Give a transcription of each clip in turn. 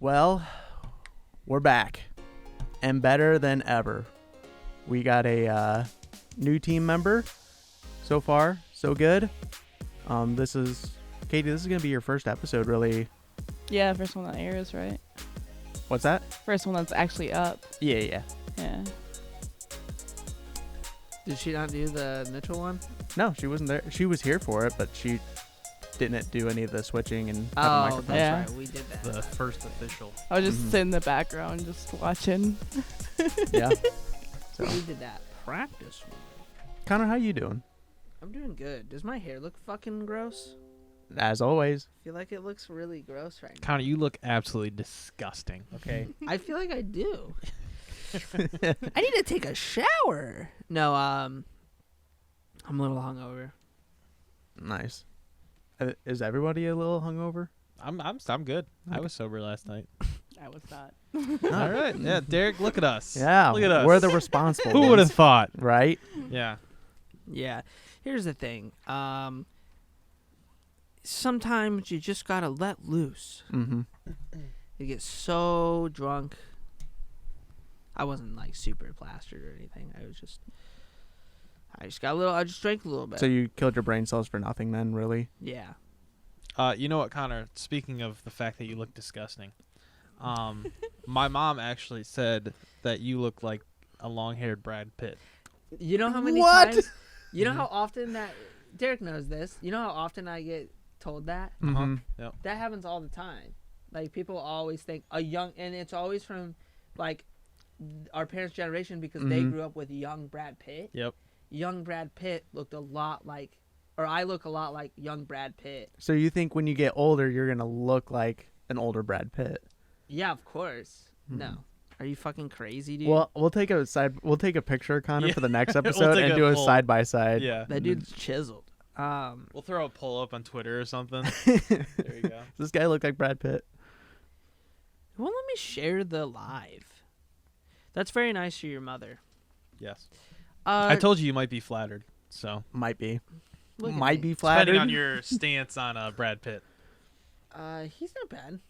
Well, we're back, and better than ever. We got a new team member. So far, so good. This is Katie. This is gonna be your first episode, really. Yeah, first one that airs, right? What's that? First one that's actually up. Yeah. Yeah. Did she not do the Mitchell one? No, she wasn't there. She was here for it, but she didn't do any of the switching and having Oh, microphones. that's Yeah. right. We did that. The first official. I was just sitting in the background, just watching. Yeah. So, We did that practice one. Connor, how you doing? I'm doing good. Does my hair look fucking gross? As always. I feel like it looks really gross right now. Connor, you look absolutely disgusting. Okay. I feel like I do. I need to take a shower. No, I'm a little hungover. Nice. Is everybody a little hungover? I'm good. I was sober last night. I was not. All right. Yeah, Derek, look at us. Yeah. Look at us. We're the responsible Who would have ones, thought? right? Yeah. Yeah. Here's the thing. Sometimes you just gotta let loose. Mm-hmm. You get so drunk. I wasn't like super plastered or anything. I just drank a little bit. So you killed your brain cells for nothing then, really? Yeah. You know what, Connor? Speaking of the fact that you look disgusting, my mom actually said that you look like a long-haired Brad Pitt. You know how many What? times? You know how often that Derek knows this. You know how often I get told that? Mm-hmm. Yep. That happens all the time. Like people always think and it's always from like our parents' generation because they Mhm. grew up with young Brad Pitt. Yep. Young Brad Pitt looked a lot like, or I look a lot like young Brad Pitt. So you think when you get older, you're going to look like an older Brad Pitt? Yeah, of course. No. Are you fucking crazy, dude? Well, we'll take a picture, Connor, Yeah. for the next We'll episode take and a do a poll. side by side. Yeah. that dude's chiseled. We'll throw a poll up on Twitter or something. There you go. Does this guy look like Brad Pitt? It won't let me share the live. That's very nice of your mother. Yes. Uh, I told you might be flattered. So Might be. look at Might me. be flattered. depending on your stance on Brad Pitt. He's not bad.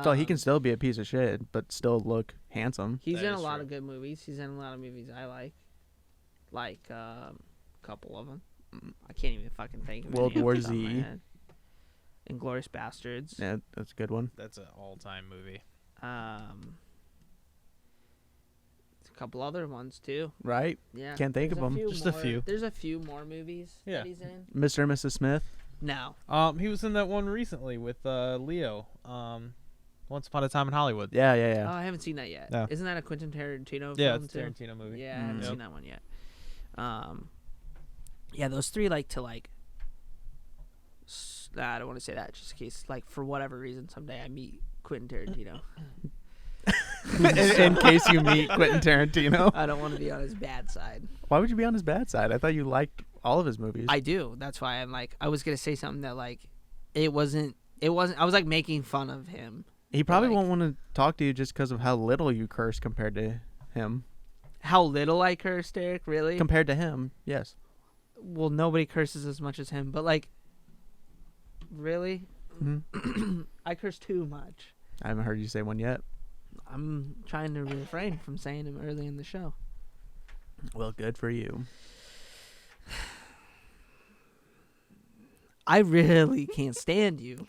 So he can still be a piece of shit, but still look handsome. He's That in a is lot true. of good movies. He's in a lot of movies I like a couple of them. I can't even fucking think of World any War off the top of my Z. head. Inglourious Bastards. Yeah, that's a good one. That's an all-time movie. A couple other ones too. Right? Yeah, Can't think of There's them. Just a more- few. There's a few more movies Yeah. that he's in. Mr. and Mrs. Smith. No, He was in that one recently with Leo. Once Upon a Time in Hollywood. Yeah. oh, I haven't seen that yet. No. Isn't that a Quentin Tarantino Yeah, film it's too? a Tarantino movie. Yeah, I haven't Yep. seen that one yet. Yeah, those three I don't want to say that just in case, like, for whatever reason, someday I meet Quentin Tarantino. in case you meet Quentin Tarantino. I don't want to be on his bad side. Why would you be on his bad side? I thought you liked all of his movies. I do. That's why I'm like, I was gonna say something that like, it wasn't. I was like making fun of him. He probably like- won't want to talk to you just because of how little you curse compared to him. How little I cursed, Eric. Really? Compared to him, yes. Well, nobody curses as much as him, but like, really, Mhm. I curse too much. I haven't heard you say one yet. I'm trying to refrain from saying him early in the show. Well, good for you. I really can't stand you.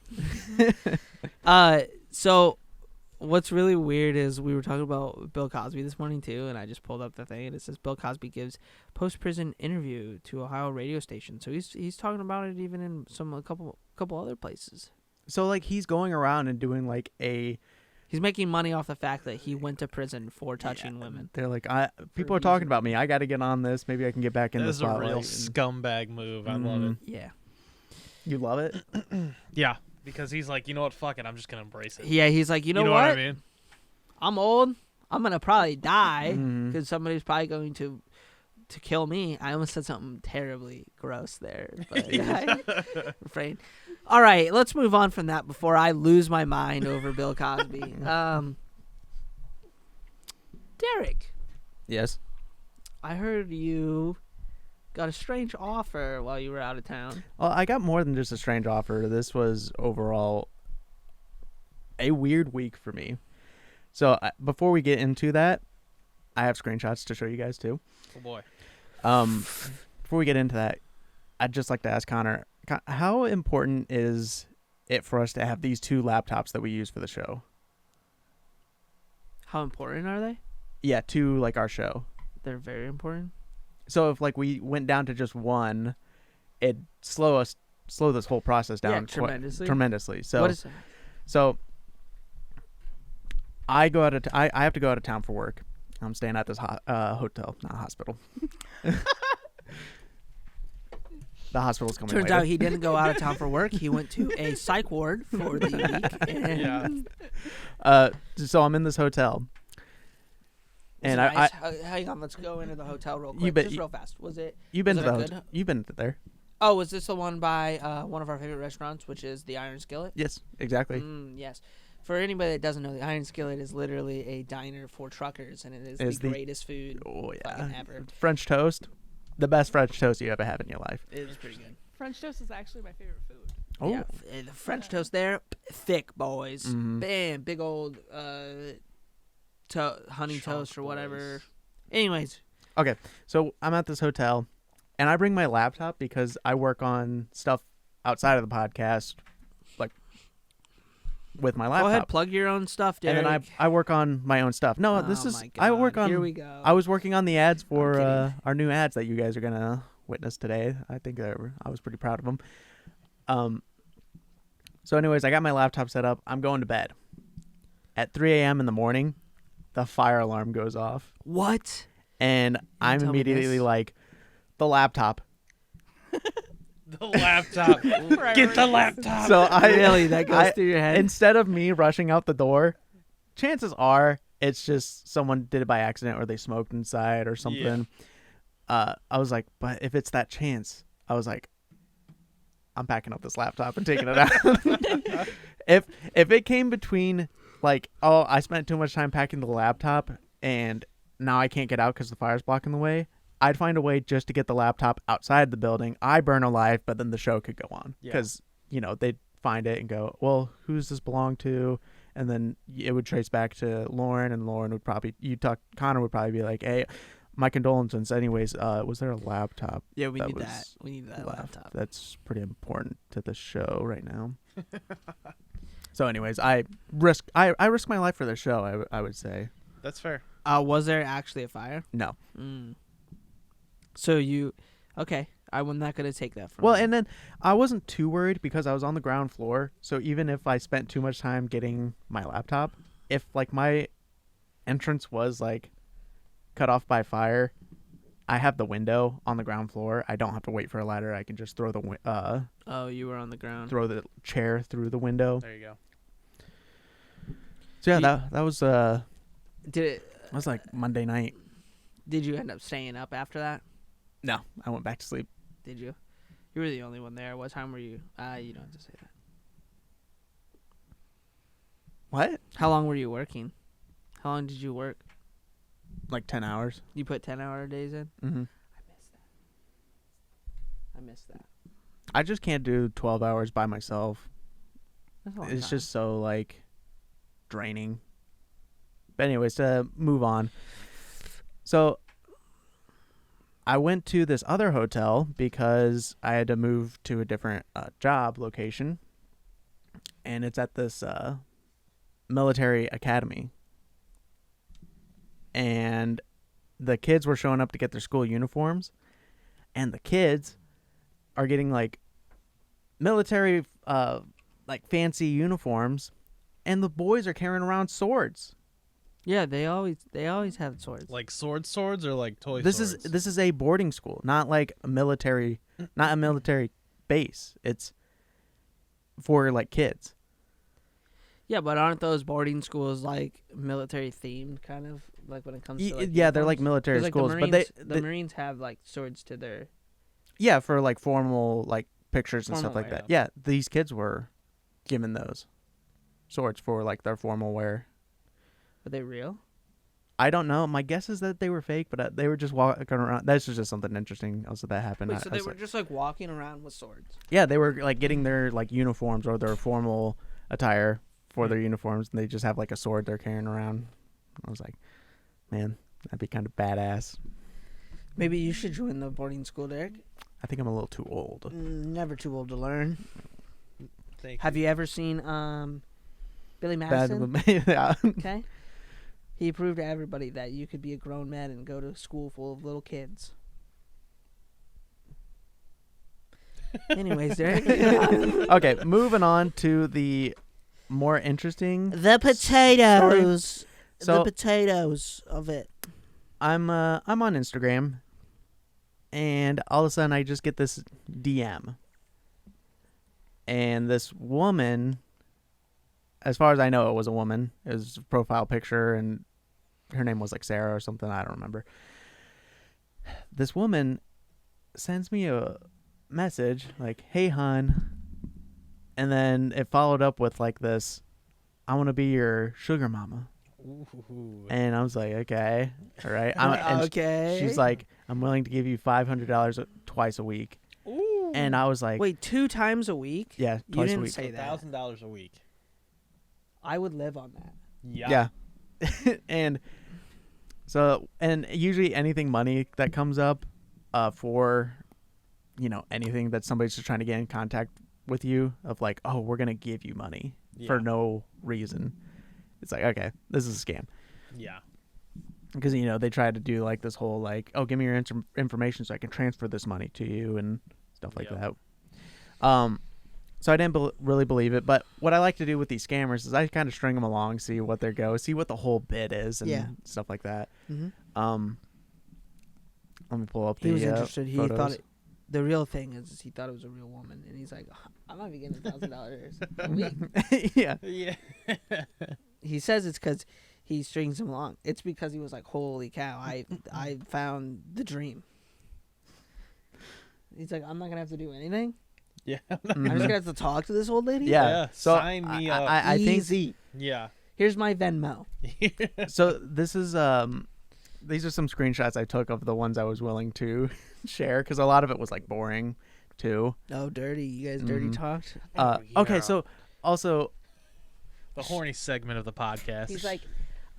So what's really weird is we were talking about Bill Cosby this morning too, and I just pulled up the thing and it says Bill Cosby gives post-prison interview to Ohio radio station. So he's talking about it even in a couple other places. So, like, he's going around and doing, like, He's making money off the fact that he went to prison for touching women. They're like, people are talking about me. I got to get on this. Maybe I can get back in That the is a spotlight. real And- scumbag move. I love it. Yeah. You love it? Yeah, because he's like, you know what? Fuck it. I'm just gonna embrace it. Yeah, he's like, you know, what what? I mean? I'm old. I'm going to probably die Mhm. because somebody's probably going to kill me. I almost said something terribly gross there, but I refrain. All right, let's move on from that before I lose my mind over Bill Cosby. Derek, Yes. I heard you got a strange offer while you were out of town. Well, I got more than just a strange offer. This was overall a weird week for me. So before we get into that, I have screenshots to show you guys too. Oh boy. Before we get into that, I'd just like to ask Connor, how important is it for us to have these 2 laptops that we use for the show? How important are they? Yeah, to like our show. They're very important. So if like we went down to just one, it'd slow this whole process down tremendously. So what is that? So I go out of I have to go out of town for work. I'm staying at this hotel, not hospital. The hospital's coming Turns later. out he didn't go out of town for work. He went to a psych ward for the week. Yeah. So I'm in this hotel. And nice? Hang on, let's go into the hotel real quick. Just real fast. Was it? You've been was to it the good? hotel. You've been there. Oh, was this the one by one of our favorite restaurants, which is the Iron Skillet? Yes, exactly. Yes. For anybody that doesn't know, the Iron Skillet is literally a diner for truckers, and it is the greatest food ever. French toast, the best French toast you ever have in your life. It is pretty good. French toast is actually my favorite food. Oh, Yeah, the French toast there, thick, boys. Mhm. Bam, big old honey Chunk toast or boys. whatever. Anyways, okay. So I'm at this hotel, and I bring my laptop because I work on stuff outside of the podcast, like with my laptop. go ahead, plug your own stuff, Derek. And then I work on my own stuff. No, this Oh is my I work God, on. Here we go. I was working on the ads for kidding. our new ads that you guys are gonna witness today. I think I was pretty proud of them. So anyways, I got my laptop set up. I'm going to bed. At 3 a.m. in the morning, the fire alarm goes off, What? and I'm tell me immediately this. like, the laptop. The laptop. Get the laptop. So I Really? That goes I- through your head? instead of me rushing out the door, chances are it's just someone did it by accident or they smoked inside or something. I was like, but if it's that chance, I was like, I'm packing up this laptop and taking it out. if it came between like, oh, I spent too much time packing the laptop and now I can't get out because the fire's blocking the way, I'd find a way just to get the laptop outside the building. I burn alive, but then the show could go on because they'd find it and go, well, who's this belong to? And then it would trace back to Lauren, and Lauren would probably Connor would probably be like, hey, my condolences. Anyways, was there a laptop? Yeah, we that need was that. We need that left? laptop. That's pretty important to the show right now. So, anyways, I risk my life for the show. I would say That's fair. Was there actually a fire? no. So okay. I'm not gonna take that from Well, you. and then I wasn't too worried because I was on the ground floor. So even if I spent too much time getting my laptop, if like my entrance was like cut off by fire, I have the window on the ground floor. I don't have to wait for a ladder. I can just throw the Oh, you were on the ground. throw the chair through the window. There you go. So yeah, that was that Did was like Monday night. Did you end up staying up after that? No, I went back to sleep. Did you? You were the only one there. What time were you? You don't have to say that. What? How long were you working? How long did you work? Like 10 hours. You put 10-hour days in? Mm-hmm. I missed that. I just can't do 12 hours by myself. That's a long It's time. just so like draining. But anyways, to move on. So I went to this other hotel because I had to move to a different job location, and it's at this military academy. And the kids were showing up to get their school uniforms, and the kids are getting like military like fancy uniforms, and the boys are carrying around swords. Yeah, they always have swords. Like swords or like toy This swords? is a boarding school, not like a military base. It's for like kids. Yeah, but aren't those boarding schools like military themed kind of like when it comes to like Yeah, they're like uniforms? military 'Cause, like, schools, the but Marines, they the Marines have like swords to their yeah, for like formal like pictures and stuff Formal like wear. that. Yeah, these kids were given those swords for like their formal wear. Are they real? I don't know. My guess is that they were fake, but they were just walking around. That's just something interesting also that happened. Wait, so I they was were like- just like walking around with swords. yeah, they were like getting their like uniforms or their formal attire for their uniforms, and they just have like a sword they're carrying around. I was like, man, that'd be kind of badass. Maybe you should join the boarding school, Derek. I think I'm a little too old. Never too old to learn. Thank Have you ever seen Billy Madison? Yeah. Okay. He proved to everybody that you could be a grown man and go to a school full of little kids. Anyways, Derek. Okay, moving on to the more interesting. The potatoes. So- The potatoes of it. I'm on Instagram, and all of a sudden I just get this DM, and this woman, as far as I know, it was a woman. It was a profile picture, and her name was like Sarah or something. I don't remember. This woman sends me a message like, "Hey, hon," and then it followed up with like this, "I want to be your sugar mama." Ooh. And I was like, okay, all right. And Okay. she's like, I'm willing to give you $500 twice a week. Ooh. And I was like, Wait, 2 times a week? yeah, You twice a didn't week. say that. $1,000 a week. I would live on that. Yeah. Yeah. And so, and usually anything money that comes up for, anything that somebody's just trying to get in contact with you of like, oh, we're going to give you money for no reason. It's like, okay, this is a scam. Yeah. Because, they try to do like this whole like, oh, give me your information so I can transfer this money to you and stuff like that. So I didn't really believe it. But what I like to do with these scammers is I kind of string them along, see what their go, see what the whole bit is and stuff like that. Mm-hmm. Let me pull up He the was interested. He photos. thought the real thing is he thought it was a real woman. And he's like, I might be getting $1,000 a week. Yeah. Yeah. He says it's because he strings him along. It's because he was like, holy cow, I found the dream. He's like, I'm not going to have to do anything. Yeah. I'm just going to have to talk to this old lady? Yeah. So sign me up. I think Easy. Yeah. Here's my Venmo. so. This is these are some screenshots I took of the ones I was willing to share because a lot of it was like boring too. Oh, dirty. You guys dirty talked? Okay, so also The horny segment of the podcast. He's like,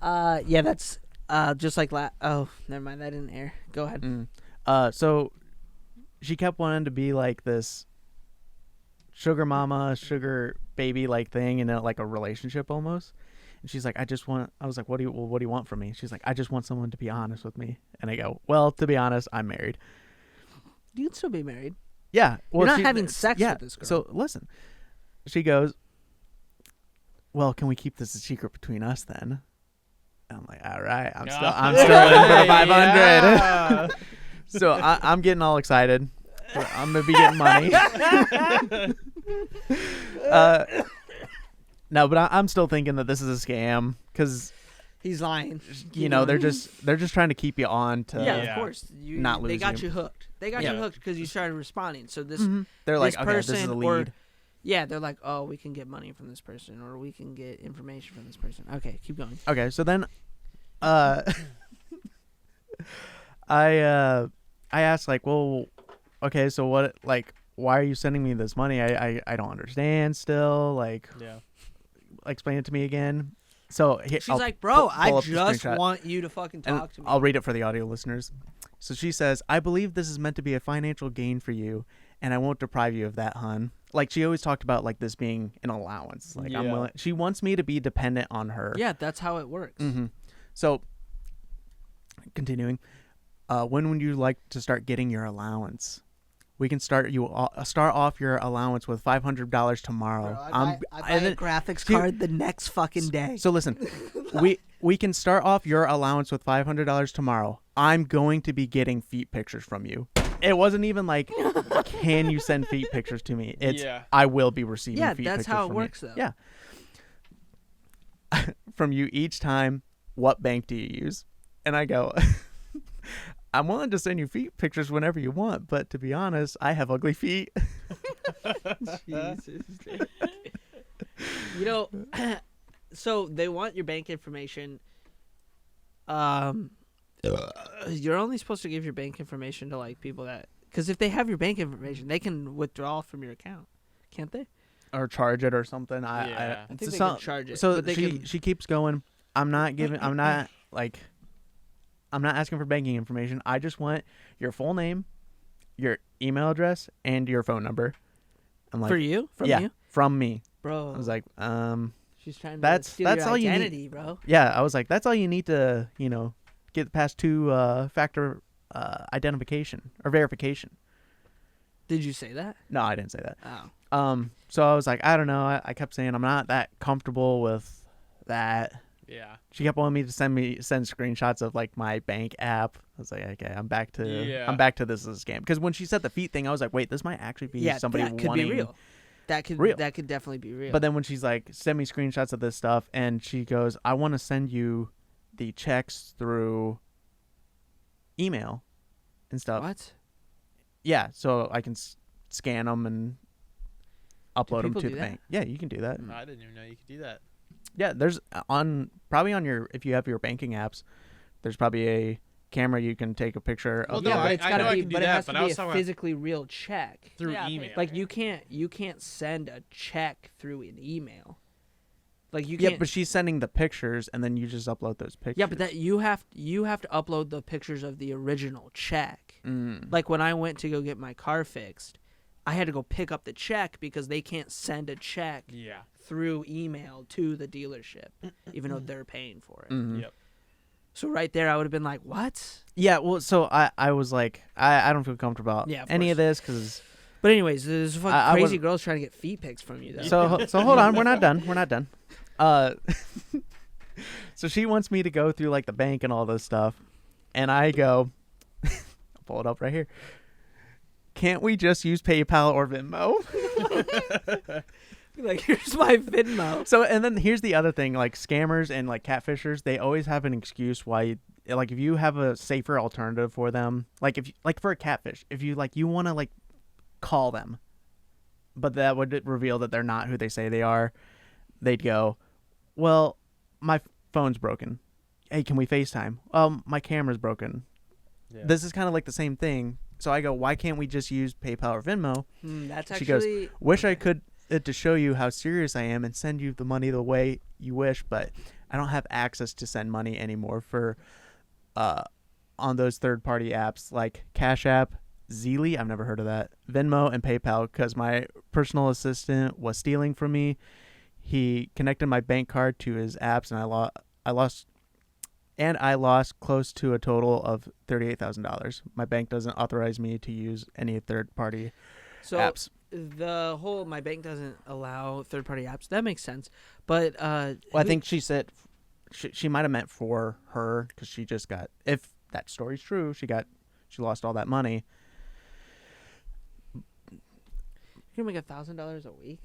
yeah, that's just like oh, never mind. That didn't air. Go ahead. So she kept wanting to be like this sugar mama, sugar baby like thing in like a relationship almost. And she's like, I was like, what do you want from me? She's like, I just want someone to be honest with me. And I go, well, to be honest, I'm married. You can still be married. Yeah. Well, You're not having sex with this girl. So listen, she goes, well, can we keep this a secret between us then? And I'm like, all right, I'm still in for the 500. Yeah. So I'm getting all excited. I'm gonna be getting money. No, but I'm still thinking that this is a scam because he's lying. they're just trying to keep you on to. Yeah, Yeah. of course. Not They got losing you hooked. They got Yeah. you hooked because you started responding. So this, They're like, this okay, this is person a or- lead. yeah, they're like, oh, we can get money from this person, or we can get information from this person. Okay, keep going. Okay, so then, I asked like, well, okay, so what, like, why are you sending me this money? I don't understand still. Like, Yeah. explain it to me again. So She's I'll like, bro, pull I up the just screenshot. want you to fucking And talk to me. I'll read it for the audio listeners. So she says, I believe this is meant to be a financial gain for you, and I won't deprive you of that, hun. Like, she always talked about, like, this being an allowance. Like, I'm Yeah. willing. She wants me to be dependent on her. Yeah, that's how it works. Mm-hmm. So, continuing, when would you like to start getting your allowance? We can start off your allowance with $500 tomorrow. Bro, I buy a graphics card the next fucking day. So listen, we can start off your allowance with $500 tomorrow. I'm going to be getting feet pictures from you. It wasn't even like, can you send feet pictures to me? It's I will be receiving feet pictures. Yeah, that's how it from works, you. though. Yeah. From you each time. What bank do you use? And I go, I'm willing to send you feet pictures whenever you want, but to be honest, I have ugly feet. Jesus. So they want your bank information. You're only supposed to give your bank information to like people that, because if they have your bank information, they can withdraw from your account, can't they? or charge it or something. Yeah. I think they so, can charge it. So but they she keeps going. I'm not asking for banking information. I just want your full name, your email address, and your phone number. I'm like, for you? From yeah, you? from me. Bro. I was like, she's trying to that's steal your all you need. identity, bro. Yeah, I was like, that's all you need to, get past two-factor identification or verification. Did you say that? No, I didn't say that. Oh. So I was like, I don't know. I kept saying I'm not that comfortable with that. Yeah. She kept wanting me to send screenshots of like my bank app. I was like, okay, I'm back to this as a scam. Because when she said the feet thing, I was like, wait, this might actually be somebody that could wanting be real. That could definitely be real. But then when she's like, send me screenshots of this stuff, and she goes, I want to send you the checks through email and stuff. What? Yeah, so I can scan them and upload them people to do the that? bank. Yeah, you can do that. I didn't even know you could do that. Yeah, there's probably on your, if you have your banking apps, there's probably a camera you can take a picture of. Well, no, but it's I gotta know I be, can do but it that, has but to I be was a talking about physically real check. through Yeah, email. Like you can't send a check through an email. Like you can't. Yeah, but she's sending the pictures, and then you just upload those pictures. Yeah, but that you have to upload the pictures of the original check. Mm. Like when I went to go get my car fixed, I had to go pick up the check because they can't send a check Yeah. through email to the dealership, even though they're paying for it. Mhm. Yep. So right there, I would have been like, "What?" Yeah, well, so I was like, I don't feel comfortable about Yeah, of any of course. this because. But anyways, there's fucking I crazy would- girls trying to get feet pics from you. Though. So hold on, we're not done. So she wants me to go through like the bank and all this stuff, and I go, I'll pull it up right here. Can't we just use PayPal or Venmo? Like, here's my Venmo. So, and then here's the other thing: like scammers and like catfishers, they always have an excuse why. Like, if you have a safer alternative for them, like if like for a catfish, if you want to like call them, but that would reveal that they're not who they say they are, they'd go, well, my phone's broken. Hey, can we FaceTime? My camera's broken. Yeah. This is kind of like the same thing. So I go, why can't we just use PayPal or Venmo? That's She goes, actually. Wish I could to show you how serious I am and send you the money the way you wish, but I don't have access to send money anymore for on those third-party apps like Cash App, Zelle, I've never heard of that, Venmo, and PayPal because my personal assistant was stealing from me. He connected my bank card to his apps, and I lost close to a total of $38,000. My bank doesn't authorize me to use any third-party apps. The whole my bank doesn't allow third-party apps. That makes sense, but Well, I think she said she might have meant for her because she just got. If that story's true, she lost all that money. you can make $1,000 a week.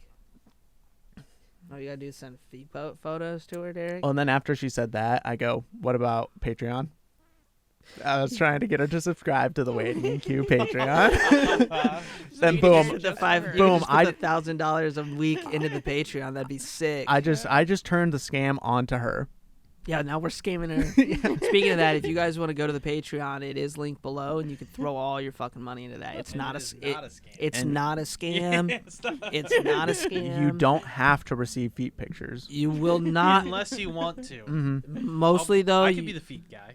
All you gotta do is send feet photos to her, Derek. Oh, and then after she said that, I go, "What about Patreon?" I was trying to get her to subscribe to the Waiting in Queue Patreon. Then You boom, just The five, boom, I $1,000 a week into the Patreon. That'd be sick. I just turned the scam onto her. Yeah, now we're scamming her. Speaking of that, if you guys want to go to the Patreon, it is linked below, and you can throw all your fucking money into that. It's not a scam. It's And- not a scam. It's not a scam. You don't have to receive feet pictures. You will not. Unless you want to. Mm-hmm. Mostly though. I could be the feet guy.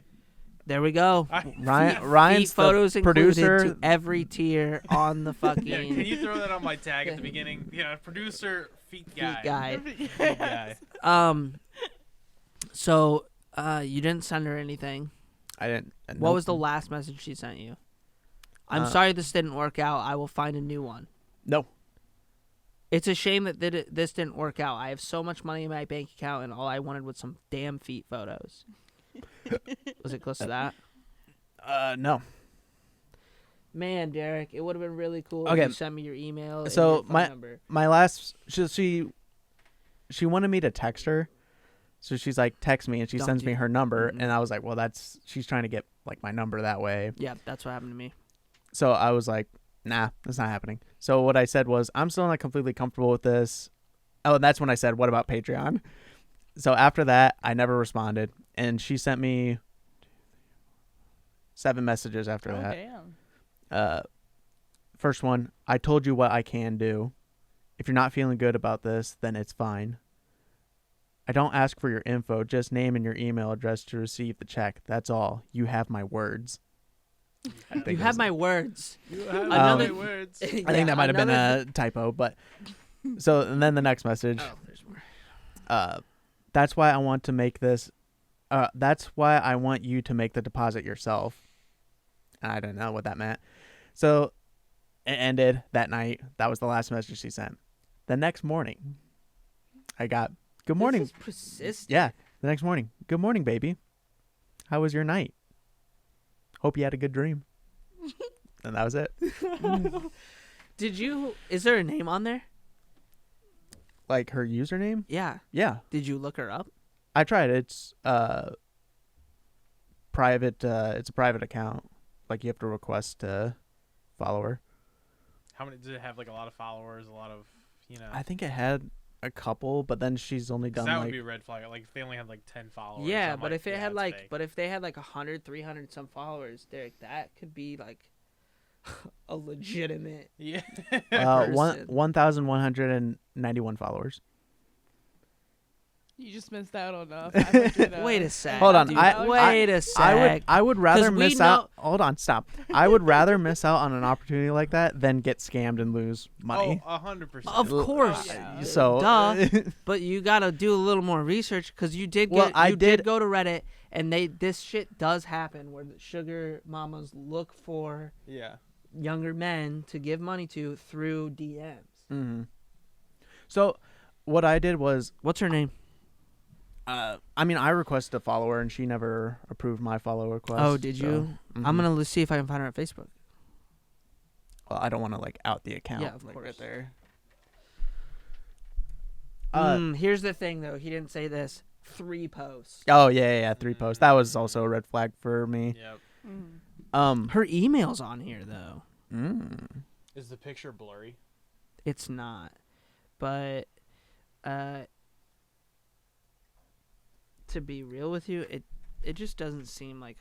There we go. Ryan's Feet photos the included producer. to every tier on the fucking Yeah, can you throw that on my tag at the beginning? Yeah, producer, feet guy. guy. Feet guy. So, you didn't send her anything. I didn't. What was the last message she sent you? I'm Uh, sorry this didn't work out. I will find a new one. No. It's a shame that this didn't work out. I have so much money in my bank account, and all I wanted was some damn feet photos. Was it close to that? No. Man, Derek, it would have been really cool Okay. if you sent me your email and So your phone number. My last she wanted me to text her, so she's like, text me, and she Don't sends do me that. her number, Mm-mm. and I was like, well, she's trying to get like my number that way. Yeah, that's what happened to me. So I was like, nah, that's not happening. So what I said was, I'm still not completely comfortable with this. Oh, and that's when I said, what about Patreon? So after that, I never responded, and she sent me 7 messages after Oh, that. damn. First one, I told you what I can do. If you're not feeling good about this, then it's fine. I don't ask for your info, just name and your email address to receive the check. That's all. You have my words. You have my words. You have Another- my words. I think that might have been a typo, but so and then the next message. Oh, there's more. That's why I want to make this. That's why I want you to make the deposit yourself. I don't know what that meant. So it ended that night. That was the last message she sent. The next morning, I got good morning. This is persistent. Yeah, the next morning. Good morning, baby. How was your night? Hope you had a good dream. And that was it. Is there a name on there? Like her username? Yeah. Yeah, Did you look her up? I tried. It's private. It's a private account. Like you have to request to follow her. How many did it have? Like a lot of followers, a lot of I think it had a couple, but then she's only 'cause done that like would be a red flag. Like if they only had like 10 followers. Yeah, I'm but like, if it yeah, had it's like, fake. but if they had like 100, 300 some followers, Derek, that could be like a legitimate. yeah. one person. 1,191 followers. You just missed out on 500. Wait a sec. Hold on, dude. I- Wait a sec. I would rather 'Cause we miss know- out. Hold on, stop. I would rather miss out on an opportunity like that than get scammed and lose money. Oh, 100%. Of course. yeah. So Duh. But you gotta do a little more research because you did. Well, I you did did- go to Reddit, and this shit does happen where the sugar mamas look for yeah. younger men to give money to through DMs. hmm So what I did was, What's her name? I requested a follower and she never approved my follow request. Oh, did so, you? mhm. I'm gonna see if I can find her on Facebook. Well, I don't want to like out the account. Yeah, of like, course. Right there. Here's the thing, though. He didn't say this. 3 posts. Oh yeah, 3 posts. That was also a red flag for me. Yep. Her email's on here, though. Is the picture blurry? It's not. But to be real with you, it just doesn't seem like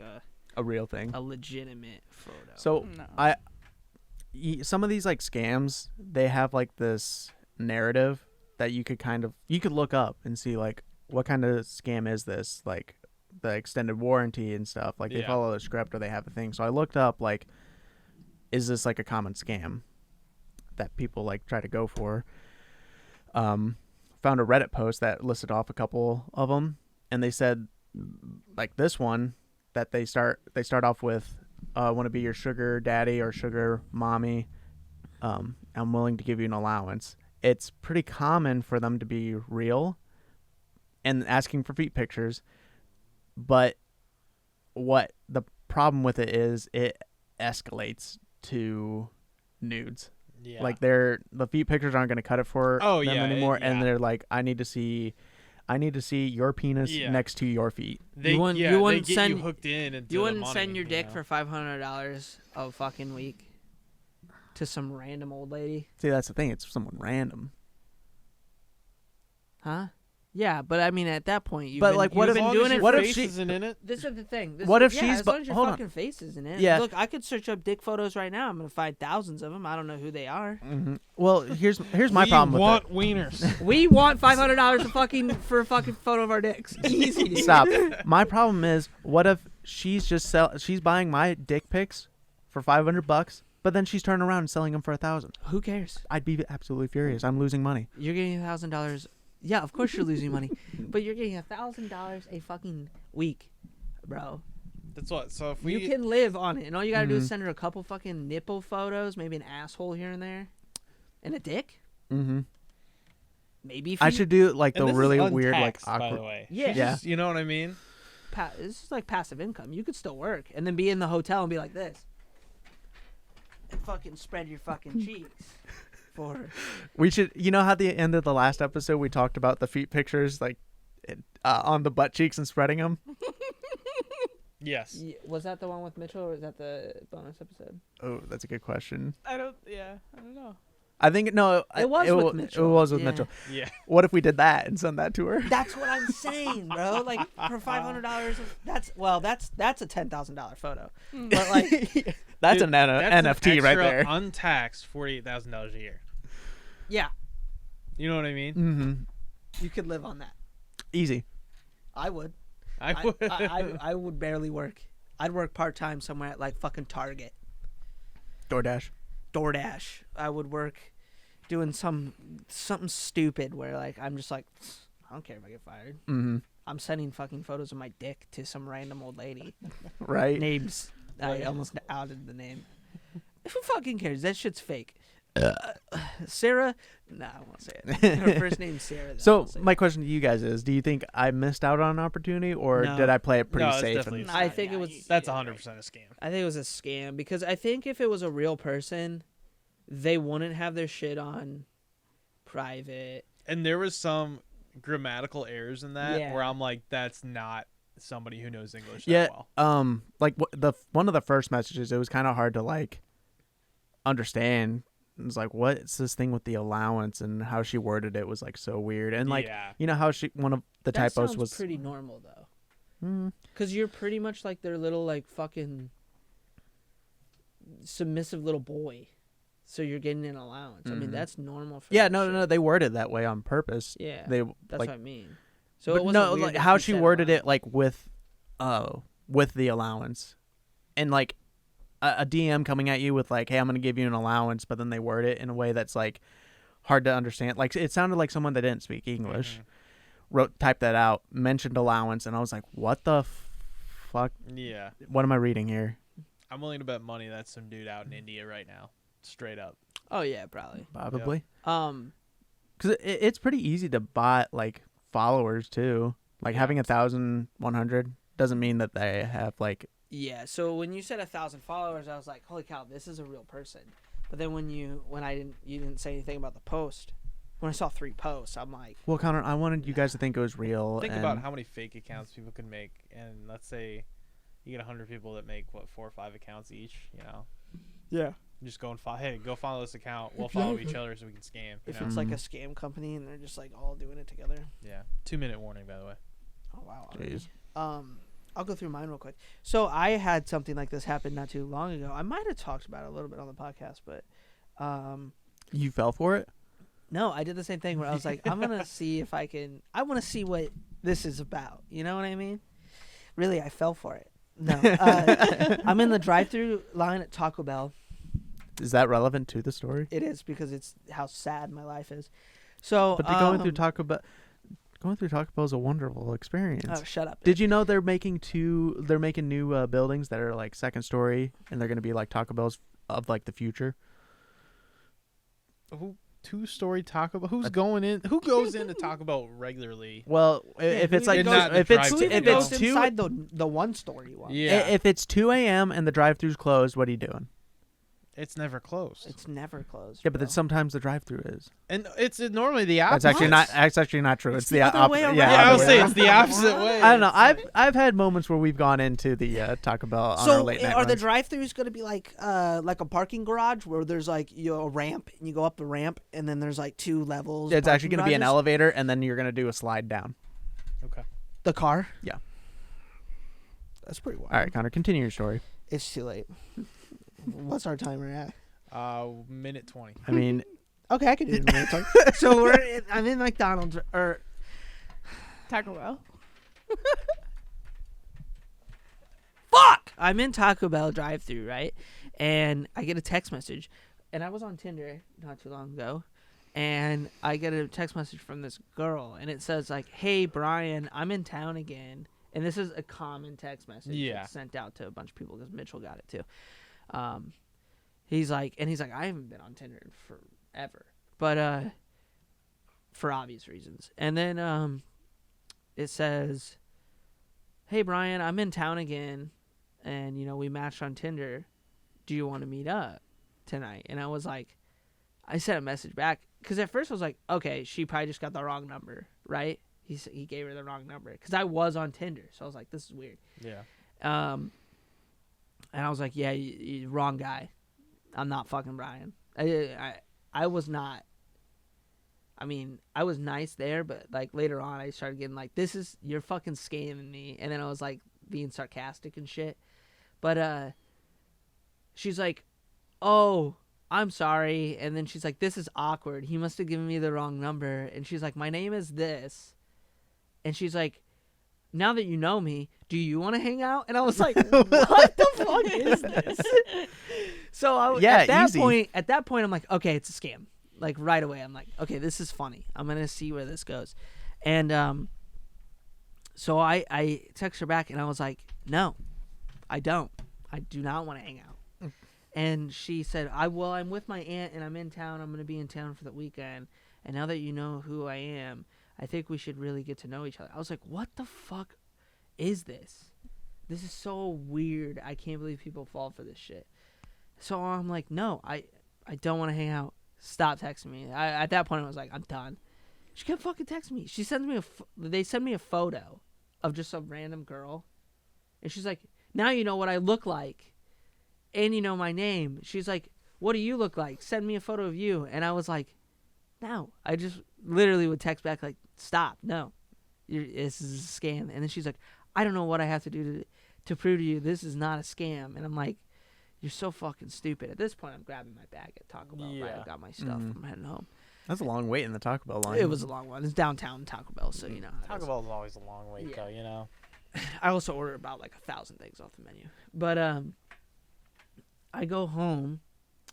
a real thing. a legitimate photo. So No. some of these like scams, they have like this narrative that you could look up and see like what kind of scam is this, like the extended warranty and stuff. Like they Yeah. follow the script or they have a thing. So I looked up like, is this like a common scam that people like try to go for? Found a Reddit post that listed off a couple of them, and they said like this one that they start off with, want to be your sugar daddy or sugar mommy. I'm willing to give you an allowance. It's pretty common for them to be real and asking for feet pictures. But what the problem with it is, it escalates to nudes. Yeah. Like the feet pictures aren't going to cut it for them anymore, and they're like, I need to see your penis next to your feet. They, You wouldn't- yeah, you they wouldn't get send- you hooked in. Into you the wouldn't money, send your you dick know? for $500 a fucking week to some random old lady, See, that's the thing. It's someone random. huh? Yeah, but I mean, at that point, But, like, what you've if- been As long doing as it. your what if face she- isn't in it? This is the thing. What if yeah, she's as long as your hold on. fucking face is in it. Yeah. Look, I could search up dick photos right now. I'm gonna find thousands of them. I don't know who they are. Mm-hmm. Well, here's my We problem with want it. wieners. We want $500 for a fucking photo of our dicks. Easy. Dude. Stop. My problem is, what if she's just she's buying my dick pics for $500, but then she's turning around and selling them for $1,000. Who cares? I'd be absolutely furious. I'm losing money. You're getting $1,000. Yeah, of course you're losing money, but you're getting $1,000 a fucking week, bro. That's what. So if we You can live on it, and all you gotta do is Mhm. send her a couple fucking nipple photos, maybe an asshole here and there, and a dick. Mm-hmm. Maybe I feet. should do like and the this really is weird, like untaxed, by the awkward. way. Yeah. She's Yeah. just- you know what I mean? This is like passive income. You could still work and then be in the hotel and be like this, and fucking spread your fucking cheeks for her. We should. You know how at the end of the last episode we talked about the feet pictures, like on the butt cheeks and spreading them. Yes. Was that the one with Mitchell, or was that the bonus episode? Oh, that's a good question. I don't know. I think no. It was with Mitchell. It was with Yeah. Mitchell. Yeah. What if we did that and send that to her? That's what I'm saying, bro. Like for $500, that's a $10,000 photo. But like, That's Dude, an That's NFT an right extra there. Untaxed $48,000 a year. yeah, You know what I mean? Mm-hmm. You could live on that. Easy. I would. I would. I would barely work. I'd work part-time somewhere at like fucking Target. DoorDash. I would work doing something stupid where like I'm just like, I don't care if I get fired. Mm-hmm. I'm sending fucking photos of my dick to some random old lady. Right. Names. I almost outed the name. Who fucking cares? That shit's fake. Sarah? Nah, I won't say it. Her first name's Sarah. So my question to you guys is: do you think I missed out on an opportunity, or No. did I play it pretty No, it's safe? definitely- I think it was. That's 100% a scam. I think it was a scam because I think if it was a real person, they wouldn't have their shit on private. And there was some grammatical errors in that Yeah. where I'm like, that's not somebody who knows English Yeah. that well. Like one of the first messages, it was kind of hard to like understand. It was like, what's this thing with the allowance, and how she worded it was like so weird. And like, yeah. you know how one of the That typos sounds was pretty normal though, Mm, because you're pretty much like their little like fucking submissive little boy, so you're getting an allowance. I mean, Mhm. that's normal. For yeah, that no, shit. they worded that way on purpose. Yeah, They that's like what I mean. So but it wasn't no, weird like if how you she said worded it, allowance. like with the allowance, and like a DM coming at you with like, hey, I'm gonna give you an allowance, but then they word it in a way that's like hard to understand. Like it sounded like someone that didn't speak English typed that out, mentioned allowance, and I was like, what the fuck? Yeah. What am I reading here? I'm willing to bet money that's some dude out in India right now. Straight up. Oh yeah, probably. Probably. Um, Because it's pretty easy to bot like followers too. Like Yeah. having 1,100 doesn't mean that they have like. yeah. So when you said 1,000 followers, I was like, holy cow, this is a real person. But then when you didn't say anything about the post. When I saw 3 posts, I'm like, Well, Connor, I wanted you guys to think it was real. Think and about how many fake accounts people can make, and let's say you get 100 people that make 4 or 5 accounts each. You know, yeah. just go and go follow this account. We'll follow each other so we can scam. You If know? it's like a scam company and they're just like all doing it together. Yeah. 2-minute warning, by the way. Oh wow. Jeez. I'll go through mine real quick. So I had something like this happen not too long ago. I might have talked about it a little bit on the podcast, but You fell for it? no, I did the same thing where I was like, I'm gonna see if I want to see what this is about. You know what I mean? Really, I fell for it. No, I'm in the drive-through line at Taco Bell. Is that relevant to the story? It is because it's how sad my life is. So, But going through Taco Bell is a wonderful experience. Oh, shut up! Did you know they're making new buildings that are like second story, and they're gonna be like Taco Bells of like the future? Who 2-story Taco Bell? Who's going in? Who goes into Taco Bell regularly? Well, if who it's like even goes- if the it's Who drive-thru? even if goes it's two inside the 1-story one? Yeah. if it's 2 a.m. and the drive-thru's closed, what are you doing? It's never closed. It's never closed. Yeah, but bro. then sometimes the drive-thru is. And it's normally the opposite. That's actually not true. It's the other way opposite. around. Yeah, I other would way say around. it's the opposite way. I don't know. I've had moments where we've gone into the Taco Bell on our So late night are the runs. drive-throughs going to be like a parking garage where there's like a ramp and you go up the ramp and then there's like 2 levels? It's actually parking going to be an garages? elevator, and then you're going to do a slide down. Okay. The car? Yeah. That's pretty wild. All right, Connor, continue your story. It's too late. What's our timer at? Minute 20. I mean, Okay, I can do it in a minute. Sorry. So I'm in McDonald's or Taco Bell. fuck. I'm in Taco Bell drive-thru, right? And I get a text message, and I was on Tinder not too long ago, and I get a text message from this girl, and it says like, "Hey Brian, I'm in town again." And this is a common text message that's sent out to a bunch of people because Mitchell got it too. He's like, I haven't been on Tinder in forever, but for obvious reasons. And then it says, "Hey Brian, I'm in town again, and we matched on Tinder. Do you want to meet up tonight?" And I was like, I sent a message back because at first I was like, okay, she probably just got the wrong number, right? He gave her the wrong number because I was on Tinder, so I was like, this is weird. Yeah. And I was like, yeah, you wrong guy. I'm not fucking Brian. I was not. I mean, I was nice there, but like later on, I started getting like, you're fucking scamming me. And then I was like being sarcastic and shit. But she's like, oh, I'm sorry. And then she's like, this is awkward. He must have given me the wrong number. And she's like, my name is this. And she's like, now that you know me, do you want to hang out? And I was like, what the fuck is this? So at that point, I'm like, okay, it's a scam. Like right away, I'm like, okay, this is funny. I'm gonna see where this goes. And so I text her back, and I was like, no, I don't. I do not want to hang out. And she said, I'm with my aunt, and I'm in town. I'm gonna be in town for the weekend. And now that you know who I am, I think we should really get to know each other. I was like, what the fuck is this? This is so weird. I can't believe people fall for this shit. So I'm like, no, I don't want to hang out. Stop texting me. At that point, I was like, I'm done. She kept fucking texting me. She sends me they send me a photo of just some random girl. And she's like, now you know what I look like. And you know my name. She's like, what do you look like? Send me a photo of you. And I was like, no. I just literally would text back like, stop. No. This is a scam. And then she's like, I don't know what I have to do to prove to you this is not a scam. And I'm like, you're so fucking stupid. At this point, I'm grabbing my bag at Taco Bell. Right? I've got my stuff. I'm heading home. That's a long wait in the Taco Bell line. It was a long one. It's downtown Taco Bell, so you know. Taco Bell is always a long wait, though, you know. I also order about like 1,000 things off the menu. But I go home,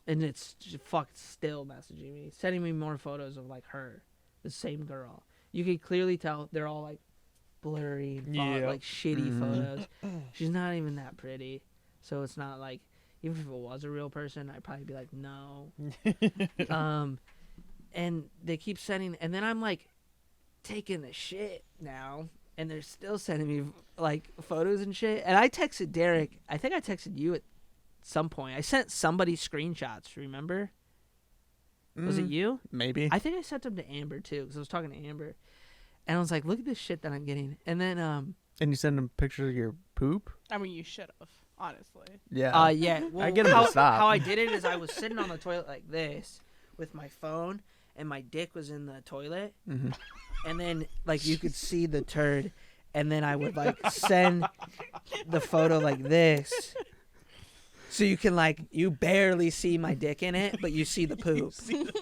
and it's just fucking still messaging me, sending me more photos of like her, the same girl. You can clearly tell they're all like blurry, like shitty photos. She's not even that pretty, so it's not like, even if it was a real person, I'd probably be like, no. And they keep sending, and then I'm like taking the shit now, and they're still sending me like photos and shit. And I texted Derek. I think I texted you at some point. I sent somebody screenshots. Remember? Was it you? Maybe. I think I sent them to Amber too, because I was talking to Amber, and I was like, "Look at this shit that I'm getting." And then And you send them pictures of your poop? I mean, you should have, honestly. Yeah. Yeah. Well, I get them to stop. How I did it is I was sitting on the toilet like this with my phone, and my dick was in the toilet, and then like you could see the turd, and then I would like send the photo like this, so you can like, you barely see my dick in it, but you see the poop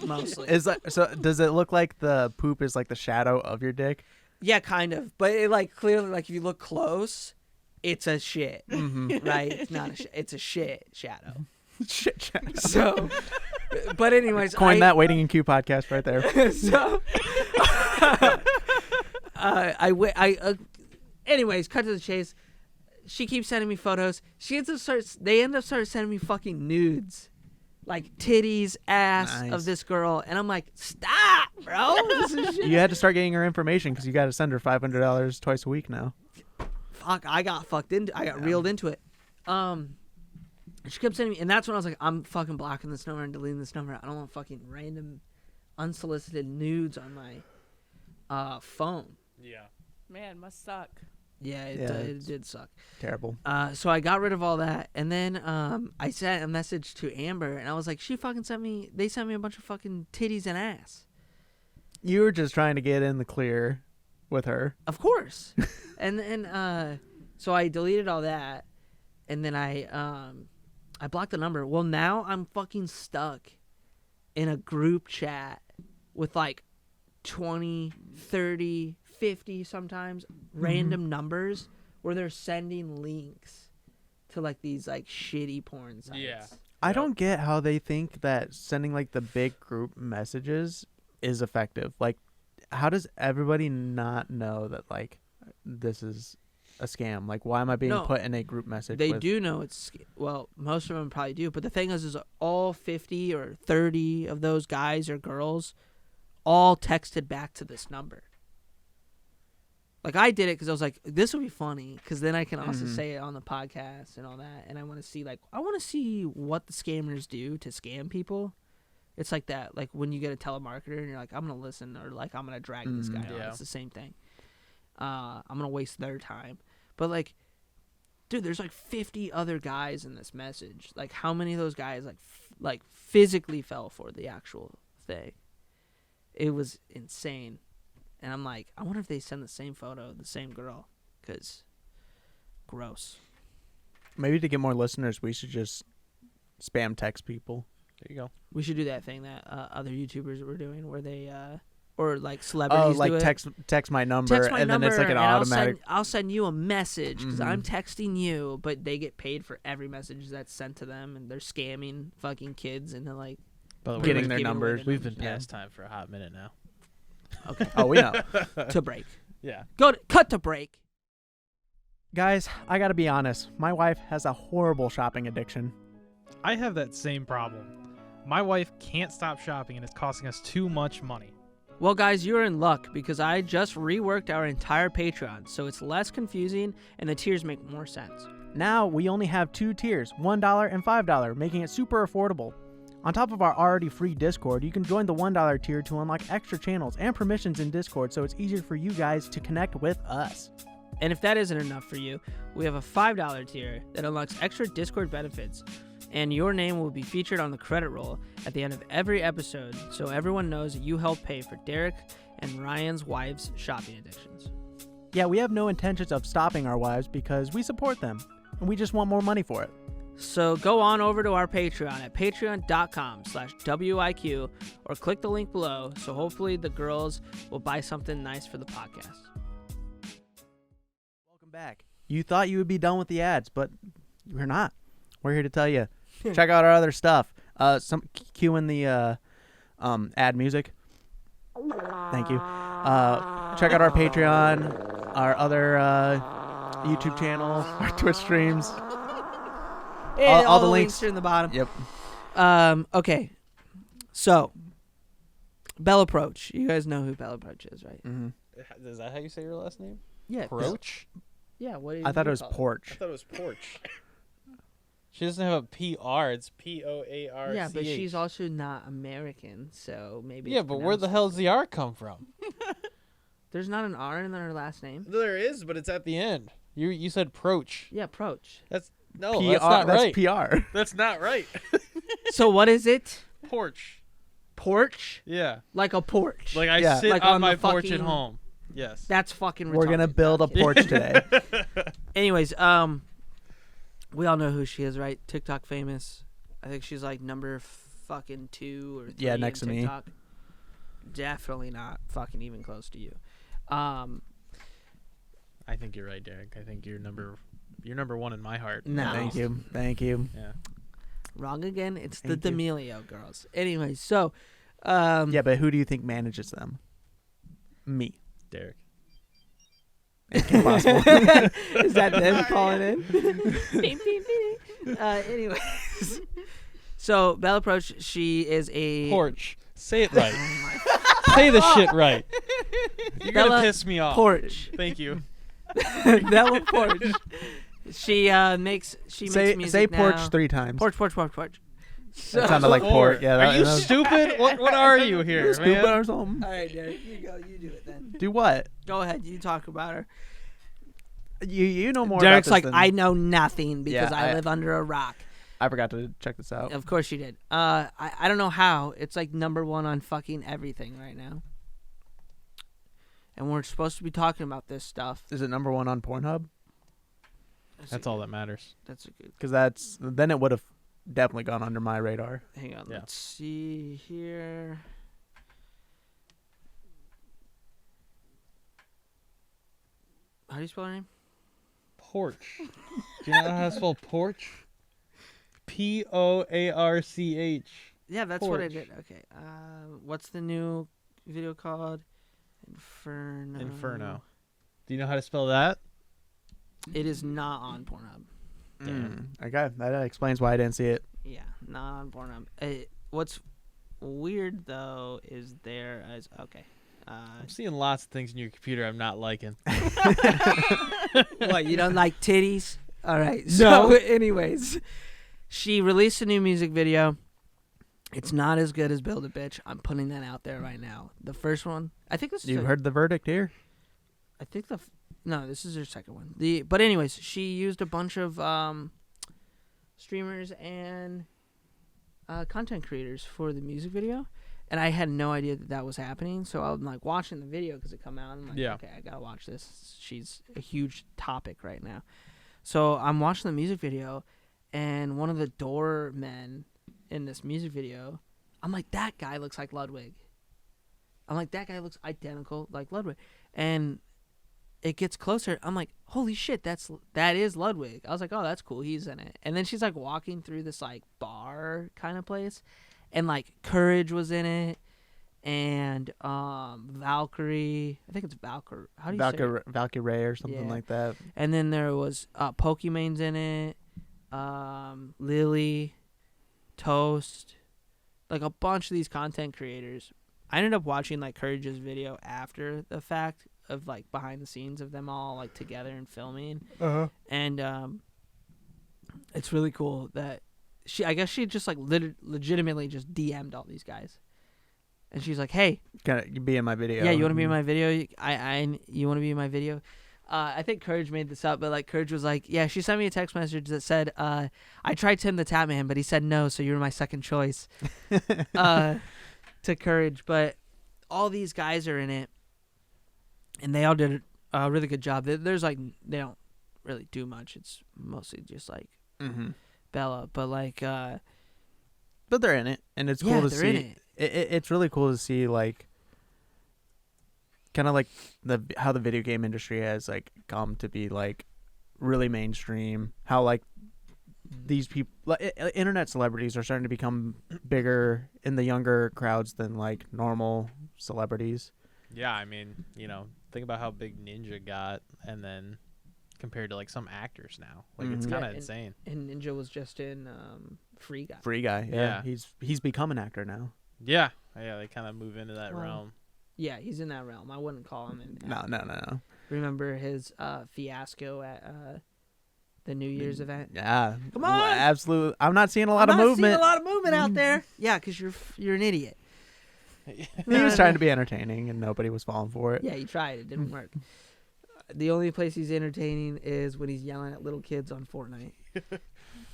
mostly. Is that, so does it look like the poop is like the shadow of your dick? Yeah, kind of, but it like clearly, like if you look close, it's a shit, right? It's not a shit. It's a shit shadow. Shit shadow. So, but anyways, Coin that Waiting in Queue podcast right there. So, anyways, cut to the chase. She keeps sending me photos. They end up sending me fucking nudes, like titties, ass of this girl, and I'm like, stop, bro. This is shit. You had to start getting her information because you got to send her $500 twice a week now. Fuck, I got reeled into it. She kept sending me, and that's when I was like, I'm fucking blocking this number and deleting this number. I don't want fucking random unsolicited nudes on my phone. Yeah. Man, must suck. Yeah, it did suck. Terrible. So I got rid of all that, and then I sent a message to Amber, and I was like, they sent me a bunch of fucking titties and ass. You were just trying to get in the clear with her. Of course. And then so I deleted all that, and then I blocked the number. Well, now I'm fucking stuck in a group chat with like 20, 30, 50 sometimes random numbers where they're sending links to like these like shitty porn sites. Yeah. I don't get how they think that sending like the big group messages is effective. Like, how does everybody not know that like this is a scam? Like, why am I being put in a group message? They do know it's, well, most of them probably do, but the thing is all 50 or 30 of those guys or girls all texted back to this number. Like, I did it because I was like, this will be funny, because then I can also say it on the podcast and all that, and I want to see what the scammers do to scam people. It's like that, like when you get a telemarketer and you're like, I'm gonna listen, or like I'm gonna drag this guy on. It's the same thing. I'm gonna waste their time. But like, dude, there's like 50 other guys in this message. Like, how many of those guys like physically fell for the actual thing? It was insane. And I'm like, I wonder if they send the same photo of the same girl, because gross. Maybe to get more listeners, we should just spam text people. There you go. We should do that thing that other YouTubers were doing, where they or like celebrities like do it. text my number, Text my and number, then it's like an and automatic. I'll send you a message because I'm Mhm. texting you, but they get paid for every message that's sent to them, and they're scamming fucking kids into like By the way, Getting pretty much their giving away numbers. their we've been numbers. past time for a hot minute now. Okay, Oh, we know. to break. Yeah. Cut to break. Guys, I gotta be honest. My wife has a horrible shopping addiction. I have that same problem. My wife can't stop shopping, and it's costing us too much money. Well, guys, you're in luck because I just reworked our entire Patreon, so it's less confusing and the tiers make more sense. Now we only have 2 tiers, $1 and $5, making it super affordable. On top of our already free Discord, you can join the $1 tier to unlock extra channels and permissions in Discord, so it's easier for you guys to connect with us. And if that isn't enough for you, we have a $5 tier that unlocks extra Discord benefits, and your name will be featured on the credit roll at the end of every episode, so everyone knows that you helped pay for Derek and Ryan's wife's shopping addictions. Yeah, we have no intentions of stopping our wives because we support them, and we just want more money for it. So go on over to our Patreon at patreon.com/WIQ or click the link below, so hopefully the girls will buy something nice for the podcast. Welcome back. You thought you would be done with the ads, but we're not. We're here to tell you, check out our other stuff. Cue in the ad music. Thank you. Check out our Patreon, our other YouTube channel, our Twitch streams. And all the links are in the bottom. Yep. Okay. So, Bell Approach. You guys know who Bell Approach is, right? Mm-hmm. Is that how you say your last name? Yeah. Approach? Yeah. What? I thought it was I Poarch. thought it was Poarch. She doesn't have a PR. It's Poarch. Yeah, but she's also not American, so maybe. Yeah, it's but where the pronounced hell does the R come from? There's not an R in her last name. There is, but it's at the end. You said Proach. Yeah, Approach. That's PR, not that's right. PR. That's not right. So what is it? Porch. Porch? Yeah. Like a porch. Like I Yeah. sit Like on on my the porch at fucking- home. Yes. That's fucking retarded. We're gonna build a Okay. porch today. Anyways, we all know who she is, right? TikTok famous. I think she's like number fucking 2 or 3 Yeah, next in to me. TikTok. Definitely not fucking even close to you. I think you're right, Derek. I think you're number 1 in my heart. No. Thank you. Thank you. Yeah. Wrong again. It's Thank the you. D'Amelio girls. Anyway, so Yeah, but who do you think manages them? Me. Derek. Impossible. is that them calling in? Beep, beep, beep. Anyways, so Bell Approach, she is a Porch. Say it right. Say the shit right. You're Bella gonna piss me off. Porch. Thank you. Bella Porch. She makes music say porch now. 3 times. Porch. So, That sounded like port. Yeah. Are you that was stupid? What are you here, stupid man? or something? all right, Derek, you go. You do it then. Do what? Go ahead. You talk about her. You know more. Derek's about like, this than I know nothing because Yeah, I I- live under a rock. I forgot to check this out. Of course you did. I don't know how. It's like number 1 on fucking everything right now. And we're supposed to be talking about this stuff. Is it number 1 on Pornhub? That's all that matters. That's a good. Because then it would have definitely gone under my radar. Hang on. Yeah. Let's see here. How do you spell her name? Porch. Do you know how to spell porch? Poarch. Yeah, that's what I Porch. did. Okay. What's the new video called? Inferno. Inferno. Do you know how to spell that? It is not on Pornhub. Okay, that explains why I didn't see it. Yeah, not on Pornhub. What's weird though is there as okay. I'm seeing lots of things in your computer I'm not liking. What, you don't like titties? All right. So, No. anyways, she released a new music video. It's not as good as Build a Bitch. I'm putting that out there right now. The first one, I think this is. You've heard the verdict here. I think no, this is her second one. But anyways, she used a bunch of streamers and content creators for the music video, and I had no idea that was happening. So I'm like watching the video because it come out. And I'm like, Yeah. okay, I gotta watch this. She's a huge topic right now. So I'm watching the music video, and one of the doormen in this music video. I'm like, that guy looks like Ludwig. I'm like, that guy looks identical like Ludwig. And it gets closer. I'm like, holy shit, that is Ludwig. I was like, oh, that's cool. He's in it. And then she's like walking through this like bar kind of place, and like Courage was in it, and Valkyrae. I think it's Valkyrae. How do you say it? Valkyrae or something Yeah. like that. And then there was Pokimane's in it, Lily, Toast, like a bunch of these content creators. I ended up watching like Courage's video after the fact of like behind the scenes of them all like together and filming. And it's really cool that I guess she just like legitimately just DM'd all these guys. And she's like, "Hey, Can you be in my video? yeah, you want to be in my video? You want to be in my video?" I think Courage made this up, but like Courage was like, "Yeah." She sent me a text message that said, "I tried Tim the Tatman, but he said no, so you were my second choice." To Courage, but all these guys are in it, and they all did a really good job. There's like they don't really do much. It's mostly just like Bella, but like, but they're in it, and it's cool to they're in see. it. It's really cool to see like kind of like how the video game industry has like come to be like really mainstream. How like these people, like, internet celebrities, are starting to become bigger in the younger crowds than like normal celebrities. Yeah, I mean, think about how big Ninja got, and then compared to like some actors now, like it's kind of insane. And Ninja was just in Free Guy. Free Guy, yeah. He's become an actor now. Yeah, they kind of move into that realm. Yeah, he's in that realm. I wouldn't call him in. No. Remember his fiasco at the New Year's event? Yeah, Come on! absolutely. I'm not seeing a lot of movement. Seeing a lot of movement out there. Yeah, because you're an idiot. He was trying to be entertaining, and nobody was falling for it. Yeah, he tried. It didn't work. The only place he's entertaining is when he's yelling at little kids on Fortnite.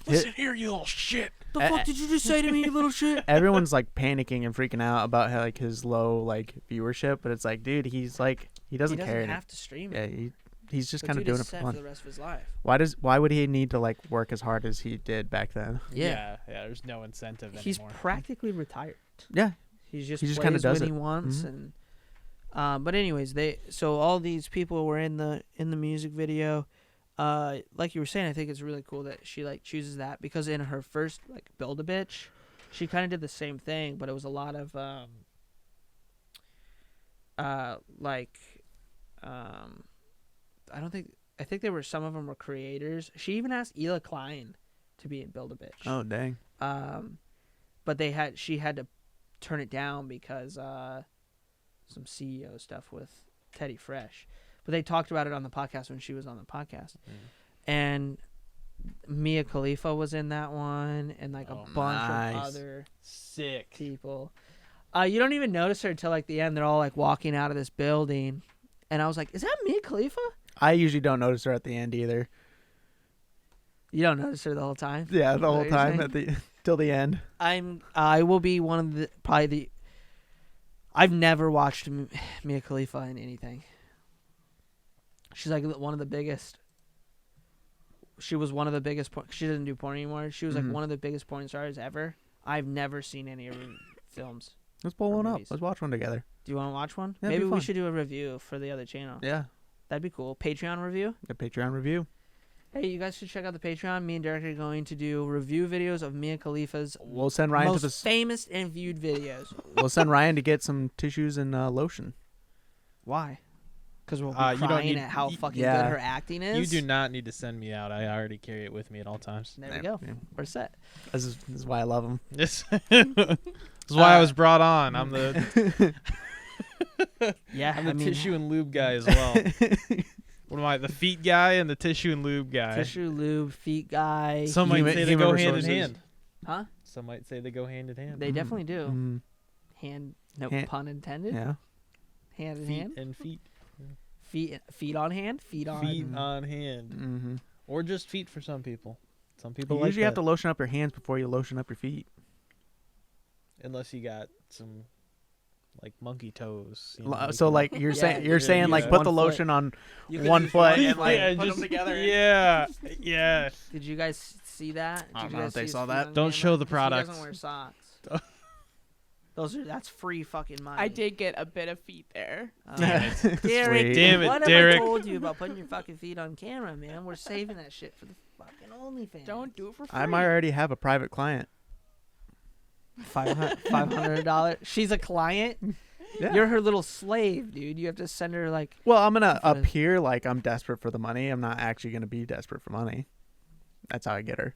Listen here, you little shit. The fuck did you just say to me, you little shit? Everyone's like panicking and freaking out about how, like his low like viewership, but it's like, dude, he's like he doesn't care. He doesn't have to stream it. Yeah, he's just But kind of dude doing is it for set fun. for the rest of his life. Why would he need to like work as hard as he did back then? Yeah. There's no incentive He's anymore. practically retired. Yeah, He just kind plays of does when it. he wants, Mhm. and but anyways, so all these people were in the music video. Like you were saying, I think it's really cool that she like chooses that, because in her first like Build a Bitch, she kind of did the same thing, but it was a lot of I think there were some of them were creators. She even asked Ela Klein to be in Build a Bitch. Oh dang. But she had to turn it down because some CEO stuff with Teddy Fresh. But they talked about it on the podcast when she was on the podcast. And Mia Khalifa was in that one, and like a bunch of other sick people. You don't even notice her until like the end. They're all like walking out of this building, and I was like, "Is that Mia Khalifa?" I usually don't notice her at the end either. You don't notice her the whole time. Yeah, the whole you're time saying? till the end. I will be one of the I've never watched Mia Khalifa in anything. She's like one of the biggest. She was one of the biggest. She doesn't do porn anymore. She was like one of the biggest porn stars ever. I've never seen any of her films. Let's pull one up. movies. Let's watch one together. Do you want to watch one? Yeah, Maybe it'd be we fun. should do a review for the other channel. Yeah, That'd be cool. Patreon review. a Patreon review. Hey, you guys should check out the Patreon. Me and Derek are going to do review videos of Mia Khalifa's We'll send Ryan most to the. famous and viewed videos. We'll send Ryan to get some tissues and lotion. Why? Because we'll be You don't crying need- at how you- fucking yeah. good her acting is. You do not need to send me out. I already carry it with me at all times. There we go. Yeah. We're set. This is why I love him. This is why I was brought on. I'm the Yeah, I'm the tissue and lube guy as well. What am I? The feet guy and the tissue and lube guy. tissue, lube, feet guy. Some might Human- say they human go hand in resources. hand. Huh? Some might say they go hand in hand. They definitely do. Mm, Hand, no Hand- pun intended. yeah. Hand in feet hand. and feet. Feet on hand. Feet on. Feet on hand. Mm-hmm. Or just feet for some people. Some people You like usually have that. to lotion up your hands before you lotion up your feet. Unless you got some, like monkey toes. So like you're saying use like one put the foot. lotion on You could one use foot one and foot. like Yeah, put just- them together. Yeah, yeah. Did you guys see that? I don't Did you know guys if they see his saw feet that. on Don't camera? show the 'Cause product. He doesn't wear socks. That's free fucking money. I did get a bit of feet there. Derek, Sweet. Damn it, what Derek. have I told you about putting your fucking feet on camera, man? We're saving that shit for the fucking OnlyFans. Don't do it for free. I might already have a private client. $500. She's a client. Yeah. You're her little slave, dude. You have to send her like. Well, I'm gonna For the- appear like I'm desperate for the money. I'm not actually gonna be desperate for money. That's how I get her.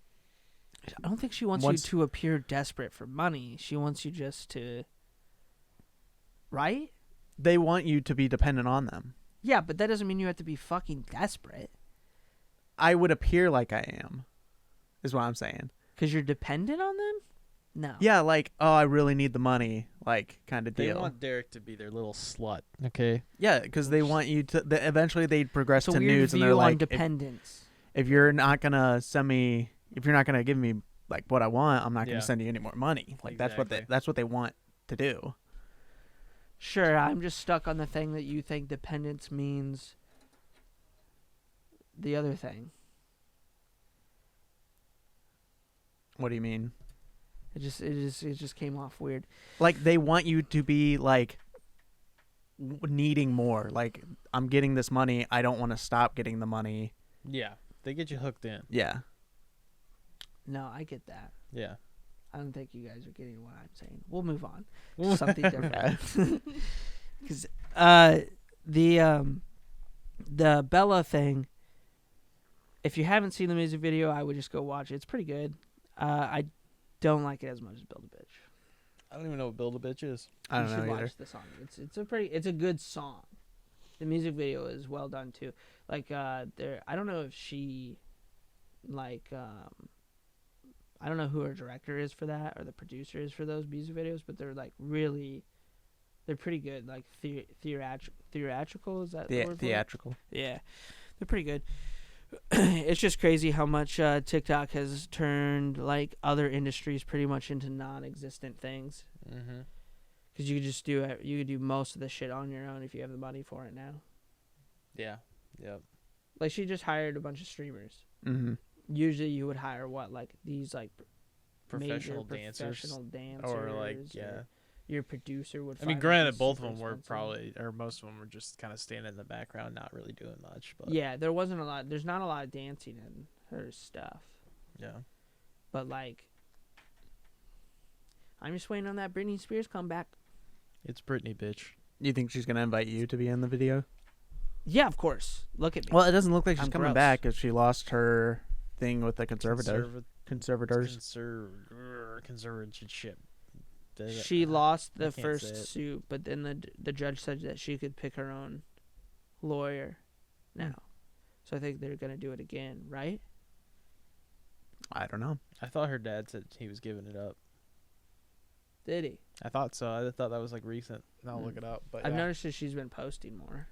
I don't think she wants Once- you to appear desperate for money. She wants you just to. Right? They want you to be dependent on them. Yeah, but that doesn't mean you have to be fucking desperate. I would appear like I am, is what I'm saying. Because you're dependent on them? No. Yeah, like, oh, I really need the money, like, kind of They deal. want Derek to be their little slut. Okay. Yeah, because they want you to. Eventually, they progress It's a to weird nudes, and view they're on like, dependence. if you're not gonna send me, if you're not gonna give me like what I want, I'm not Yeah. gonna send you any more money. Like Exactly. that's what they want to do. Sure, I'm just stuck on the thing that you think dependence means the other thing. What do you mean? It just came off weird. Like they want you to be like needing more. Like I'm getting this money, I don't want to stop getting the money. Yeah, they get you hooked in. Yeah. No, I get that. Yeah. I don't think you guys are getting what I'm saying. We'll move on to something different. Because the Bella thing, if you haven't seen the music video, I would just go watch it. It's pretty good. I don't like it as much as Build a Bitch. I don't even know what Build a Bitch is. I don't You know should either. watch the song. It's a good song. The music video is well done too. Like I don't know if she like I don't know who her director is for that or the producer is for those music videos, but they're like really they're pretty good. Like theatrical, is that the word for it? Theatrical. Yeah. They're pretty good. It's just crazy how much TikTok has turned like other industries pretty much into non-existent things. Mm-hmm. Because you could do most of the shit on your own if you have the money for it now. Yeah. Yep. Like she just hired a bunch of streamers. Mm-hmm. Usually you would hire these like Professional major dancers. professional dancers, Or like, yeah. or your producer would. I mean, find granted, these both of super them were expensive. probably, or most of them were just kind of standing in the background, not really doing much. But Yeah, there wasn't a lot. There's not a lot of dancing in her stuff, yeah. but like, I'm just waiting on that Britney Spears comeback. It's Britney, bitch. You think she's gonna invite you to be in the video? Yeah, of course. Look at me. Well, it doesn't look like she's I'm coming gross. back if she lost her thing with the conservators. Conservatorship. She lost the can't say first it. suit, but then the judge said that she could pick her own lawyer now. So I think they're gonna do it again, right? I don't know. I thought her dad said he was giving it up. Did he? I thought so. I thought that was like recent. I'll look it up. But I've yeah. noticed that she's been posting more.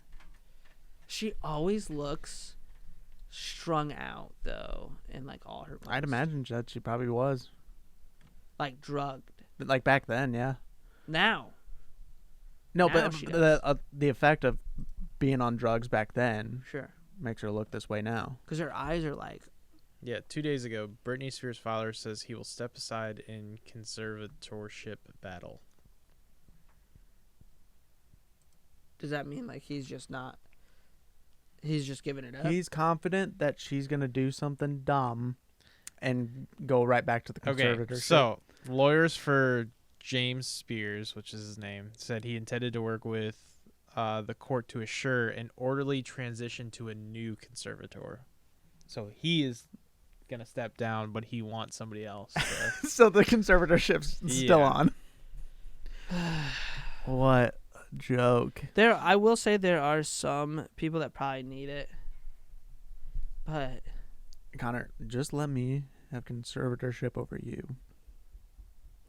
She always looks strung out though, in like all her posts. I'd imagine that she probably was. Like drugged. But like back then, yeah. Now. No, Now but she does. the effect of being on drugs back then Sure. makes her look this way now. Because her eyes are like, Yeah, 2 days ago, Britney Spears' father says he will step aside in conservatorship battle. does that mean like he's just giving it up? He's confident that she's gonna do something dumb and go right back to the conservatorship. Okay, so lawyers for James Spears, which is his name, said he intended to work with the court to assure an orderly transition to a new conservator. So he is gonna step down, but he wants somebody else. To, So the conservatorship's still Yeah. on. What a joke. I will say there are some people that probably need it. But Connor, just let me have conservatorship over you.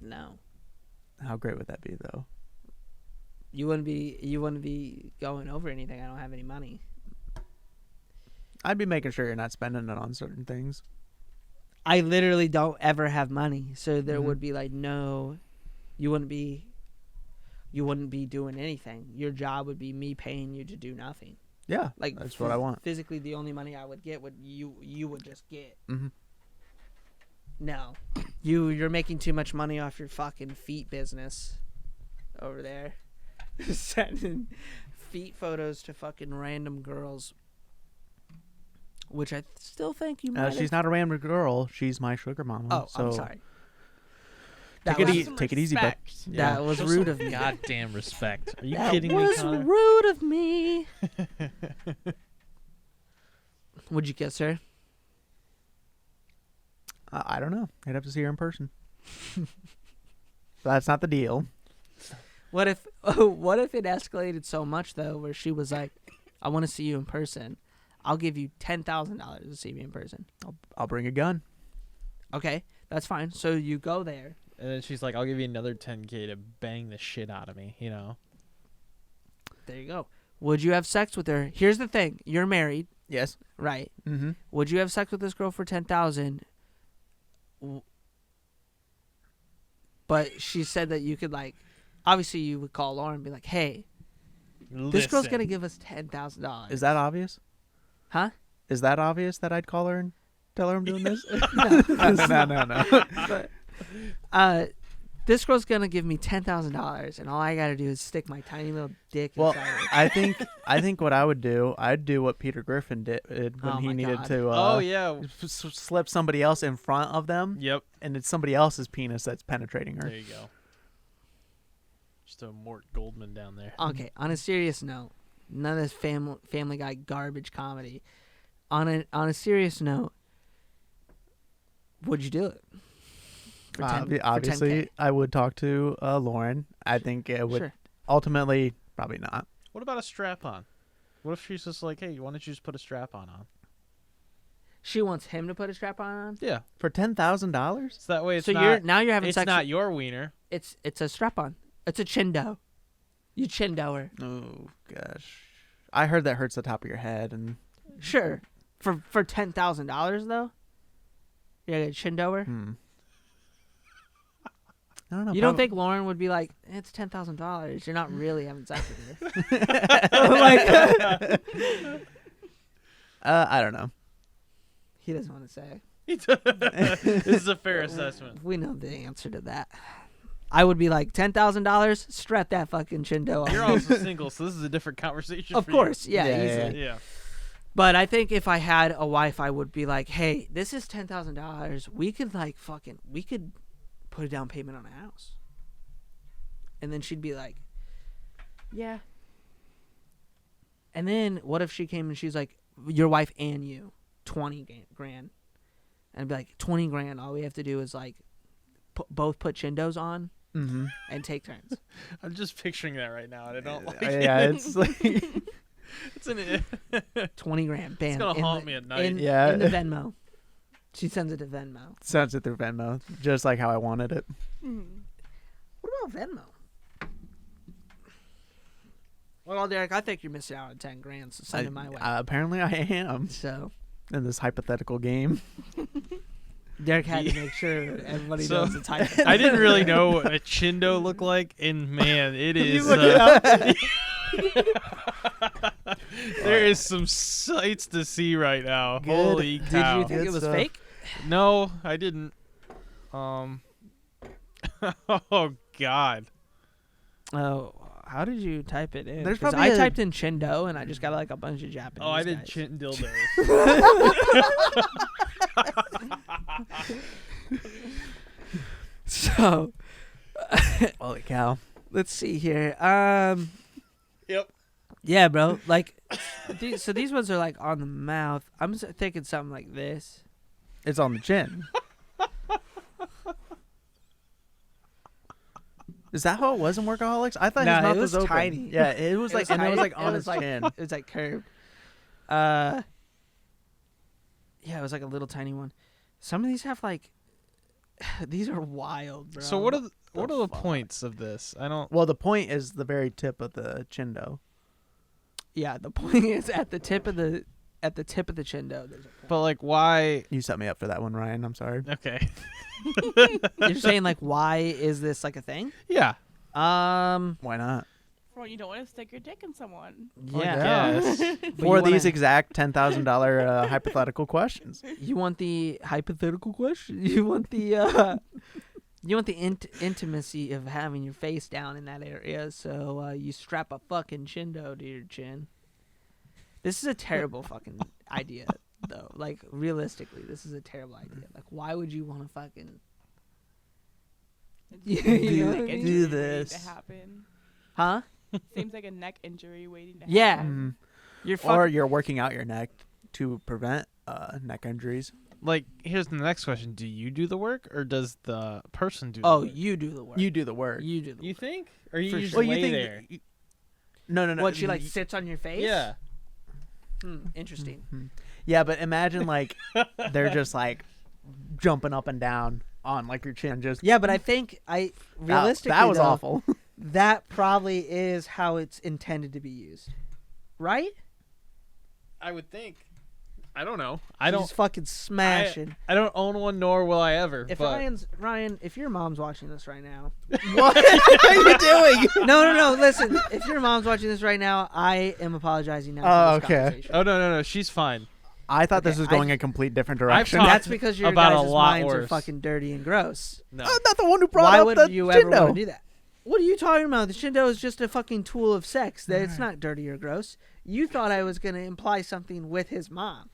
no. How great would that be, though? You wouldn't be going over anything. I don't have any money. I'd be making sure you're not spending it on certain things. I literally don't ever have money. So there Mhm. would be like no, you wouldn't be. you wouldn't be doing anything. Your job would be me paying you to do nothing. Yeah, Like that's what I want. Physically, the only money I would get would you would just get. Mm-hmm. No, you're making too much money off your fucking feet business over there. Sending feet photos to fucking random girls, which I still think you might. She's not a random girl. She's my sugar mama. Oh, so I'm sorry. Take it easy, but That was rude of me. Goddamn respect. Are you That kidding me, was Connor? rude of me. Would you kiss her? I don't know. I'd have to see her in person. That's not the deal. What if it escalated so much though, where she was like, "I want to see you in person. I'll give you $10,000 to see me in person." I'll bring a gun. Okay, that's fine. So you go there. And then she's like, I'll give you another 10K to bang the shit out of me, you know? There you go. Would you have sex with her? Here's the thing: you're married, Yes. right? Mm-hmm. Would you have sex with this girl for $10,000? But she said that you could like, obviously you would call Lauren and be like, "Hey, this girl's gonna give us $10,000." Is that obvious? Huh? Is that obvious that I'd call her and tell her I'm doing this? No. But, this girl's gonna give me $10,000, and all I gotta do is stick my tiny little dick Well, inside her. I think what I would do, I'd do what Peter Griffin did when Oh he my needed God. to Oh, yeah. slip somebody else in front of them, Yep. and it's somebody else's penis that's penetrating her. There you go. Just a Mort Goldman down there. Okay, on a serious note, none of this Family Guy garbage comedy. On a serious note, would you do it? For 10 Obviously, for 10K? I would talk to Lauren. I think it would Sure. ultimately probably not. What about a strap-on? What if she's just like, hey, why don't you just put a strap-on on? She wants him to put a strap on. Yeah. For $10,000? So that way it's So not, you're having it's sex. not your wiener. It's a strap on. It's a chindo. You chindo her. Oh gosh, I heard that hurts the top of your head, and Sure. For $10,000 though. You're gonna chindo her. I don't know. You don't think Lauren would be like, it's $10,000. You're not really having sex with her. Like, I don't know. he doesn't want to say. This is a fair assessment. We know the answer to that. I would be like, $10,000. Strap that fucking chindo on. You're also single, so this is a different conversation. Of for course, you. yeah, Yeah, easily. Yeah. But I think if I had a wife, I would be like, hey, this is $10,000. We could put a down payment on a house. And then she'd be like, yeah. And then what if she came and she's like, your wife and you, 20 grand. And I'd be like, 20 grand. All we have to do is like both put chindos on and take turns. I'm just picturing that right now, and I don't like Yeah, it. it's like It's an 20 grand. Bam. It's gonna haunt me at night. Yeah. In the Venmo. She sends it to Venmo. sends it through Venmo, just like how I wanted it. What about Venmo? Well, Derek, I think you're missing out on 10 grand, so send it my way. Apparently, I am So, in this hypothetical game. Derek had to make sure everybody So, knows it's high. I didn't really know what a chindo looked like, and man, it is. There is some sights to see right now. Good. Holy Did cow! you think Good it was stuff. fake? No, I didn't. Oh God. Oh, how did you type it in? There's 'Cause probably I a- typed in chindo, and I just got like a bunch of Japanese Oh, I did guys. chin dildos. So, Holy cow! let's see here. Yep. Yeah, bro. Like, so these ones are like on the mouth. I'm thinking something like this. It's on the chin. Is that how it was in Workaholics? I thought Nah, his mouth it was open. tiny. Yeah, it was like, and it was like on his chin. It was like curved. Yeah, it was like a little tiny one. Some of these have like, these are wild, bro. So what are the fuck? points of this? I don't. Well, the point is the very tip of the chindo. Yeah, the point is at the tip of the chindo. There's a point. But like, why? You set me up for that one, Ryan. I'm sorry. Okay. You're saying like, why is this like a thing? Yeah. Why not? For when you don't want to stick your dick in someone. Yeah. Yes. But For you these wanna- exact $10,000 hypothetical questions. You want the hypothetical question? You want the intimacy of having your face down in that area, so you strap a fucking chindo to your chin. This is a terrible fucking idea, though. Like, realistically, this is a terrible idea. Like, why would you want to fucking... It You seems know like what I neck mean? injury Do waiting this. to happen. Huh? Seems like a neck injury waiting to Yeah. happen. You're Or fucking... you're working out your neck to prevent neck injuries. Like, here's the next question: do you do the work, or does the person do? Oh, the work? you do the work. You do the work. You do the You work. think, or you For just sure. Well, lay you think there? No. What, she, like, sits on your face? Yeah. Interesting. Yeah, but imagine like they're just like jumping up and down on like your chin. Just Yeah, but I think realistically that was though, awful. that probably is how it's intended to be used, right? I would think. I don't know. Just fucking smashing. I don't own one, nor will I ever. If but Ryan, if your mom's watching this right now, What are you doing? no. Listen, if your mom's watching this right now, I am apologizing now. Oh, for this okay. conversation. oh no, she's fine. I thought this Okay, was going a complete different I've direction. talked That's because your about a guys' lot minds are worse. fucking dirty and gross. No. I'm not the one who brought Why up would the you ever want Shindo. to do that? What are you talking about? The Shindo is just a fucking tool of sex. That it's not dirty or gross. You thought I was going to imply something with his mom,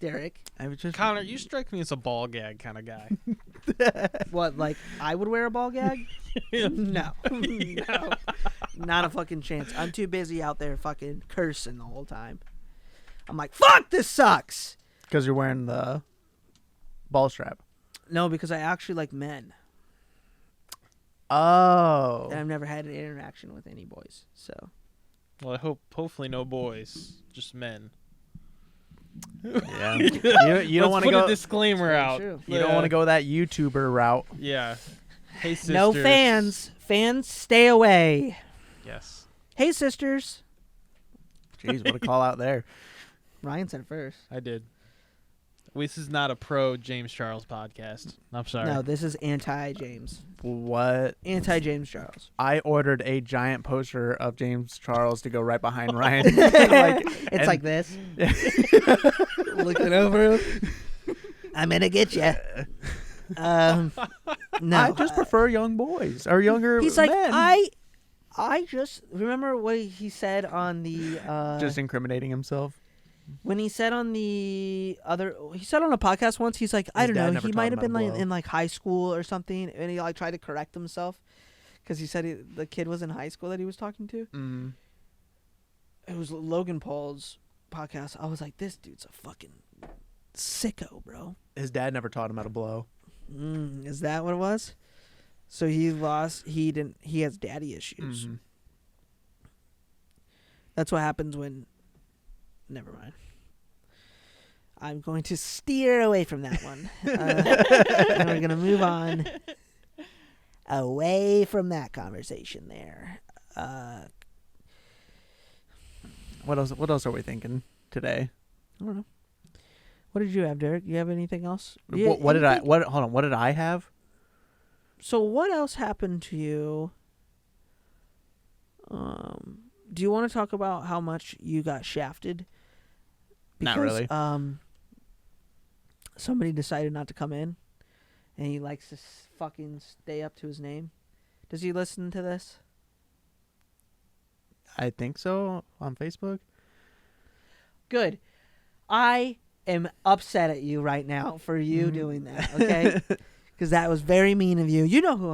Derek. I was just Connor, you strike me as a ball gag kind of guy. What, like I would wear a ball gag? No. No. Not a fucking chance. I'm too busy out there fucking cursing the whole time. I'm like, fuck, this sucks. because you're wearing the ball strap. No, because I actually like men. Oh. And I've never had an interaction with any boys. So Well, I hopefully no boys, just men. Yeah. You don't want to put go. a disclaimer out. true. You don't want to go that YouTuber route. Yeah. Hey sisters. no fans. Fans, stay away. Yes. Hey, sisters. Jeez, what a call out there. Ryan said it first. I did. This is not a pro James Charles podcast. I'm sorry. No, this is anti-James. What? Anti-James Charles. I ordered a giant poster of James Charles to go right behind Ryan. It's and- like this. Looking over him. I'm going to get you. No. I just prefer young boys or younger He's like, men. I just remember what he said on the Just incriminating himself. when he said on the other, he said on a podcast once, he's like, I His don't dad know, never he taught might him have how to been like blow. in like high school or something, and he like tried to correct himself because he said the kid was in high school that he was talking to. Mm. It was Logan Paul's podcast. I was like, this dude's a fucking sicko, bro. His dad never taught him how to blow. Is that what it was? So he has daddy issues. Mhm. That's what happens when. Never mind. I'm going to steer away from that one. And we're going to move on away from that conversation there. What else are we thinking today? I don't know. What did you have, Derek? You have anything else? What did I? What? Hold on. What did I have? So what else happened to you? Do you want to talk about how much you got shafted? Not really. Somebody decided not to come in, and he likes to fucking stay up to his name. Does he listen to this? I think so on Facebook. Good. I am upset at you right now for you doing that. Okay, because that was very mean of you. You know who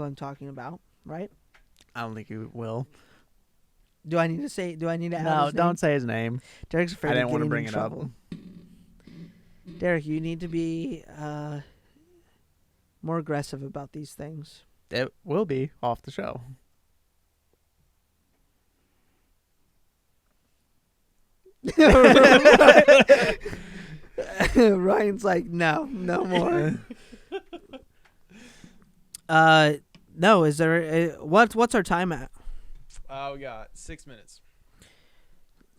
I'm talking about, right? I don't think you will. Do I need to say? Do I need to add No, his don't name? say his name. Derek's afraid I of didn't want to getting bring in it up. trouble. Derek, you need to be more aggressive about these things. It will be off the show. Ryan's like, no more. No. Is there? What's our time at? We got 6 minutes.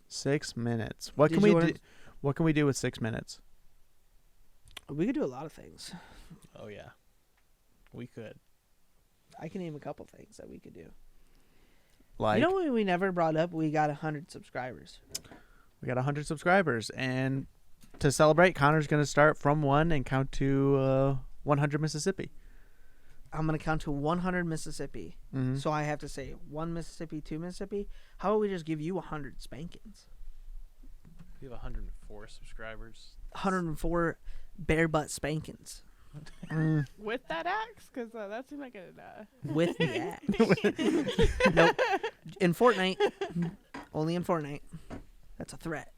6 minutes. What Did can we you wanna- do? What can we do with 6 minutes? We could do a lot of things. Oh yeah, we could. I can name a couple things that we could do. Like, You know what we never brought up? We got 100 subscribers. we got 100 subscribers, and to celebrate, Connor's going to start from 1 and count to 100 Mississippi. I'm going to count to 100 Mississippi. Mhm. So I have to say 1 Mississippi, 2 Mississippi. How about we just give you 100 spankings? We have 104 subscribers. 104 bare butt spankings. With that axe? Because that seemed like a... With the axe. Nope. In Fortnite. Only in Fortnite. That's a threat.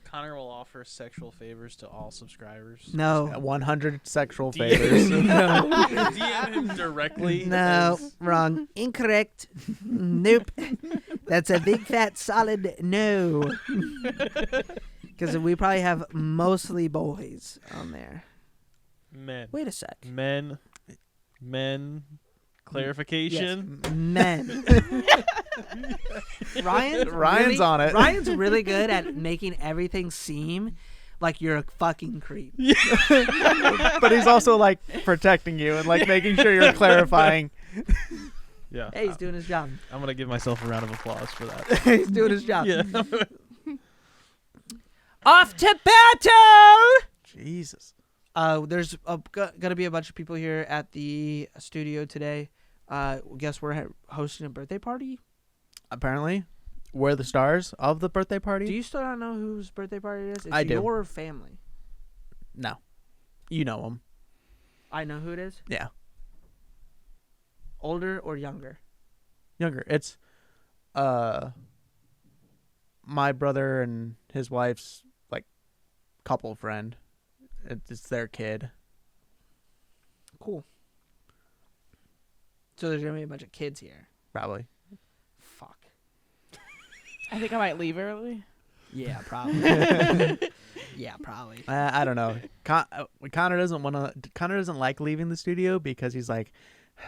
Connor will offer sexual favors to all subscribers. No. 100 sexual favors. No. DM him directly. No. as- Wrong. Incorrect. Nope. That's a big fat solid no. Because we probably have mostly boys on there. Men. Wait a sec. Men. Clarification. Yes, men. Ryan's Ryan's on it. Ryan's really good at making everything seem like you're a fucking creep. But he's also like protecting you and like making sure you're clarifying. Yeah. Hey, he's doing his job. I'm gonna give myself a round of applause for that. He's doing his job. Yeah. Off to battle! Jesus. There's gonna be a bunch of people here at the studio today. Guess we're hosting a birthday party. Apparently, we're the stars of the birthday party. Do you still not know whose birthday party it is? It's I do. your family. No. You know him. I know who it is. Yeah. Older or younger? Younger. It's my brother and his wife's like couple friend. It's their kid. Cool. So there's gonna be a bunch of kids here. Probably. Fuck. I think I might leave early. Yeah, probably. Yeah, probably. I don't know. Connor doesn't like leaving the studio because he's like,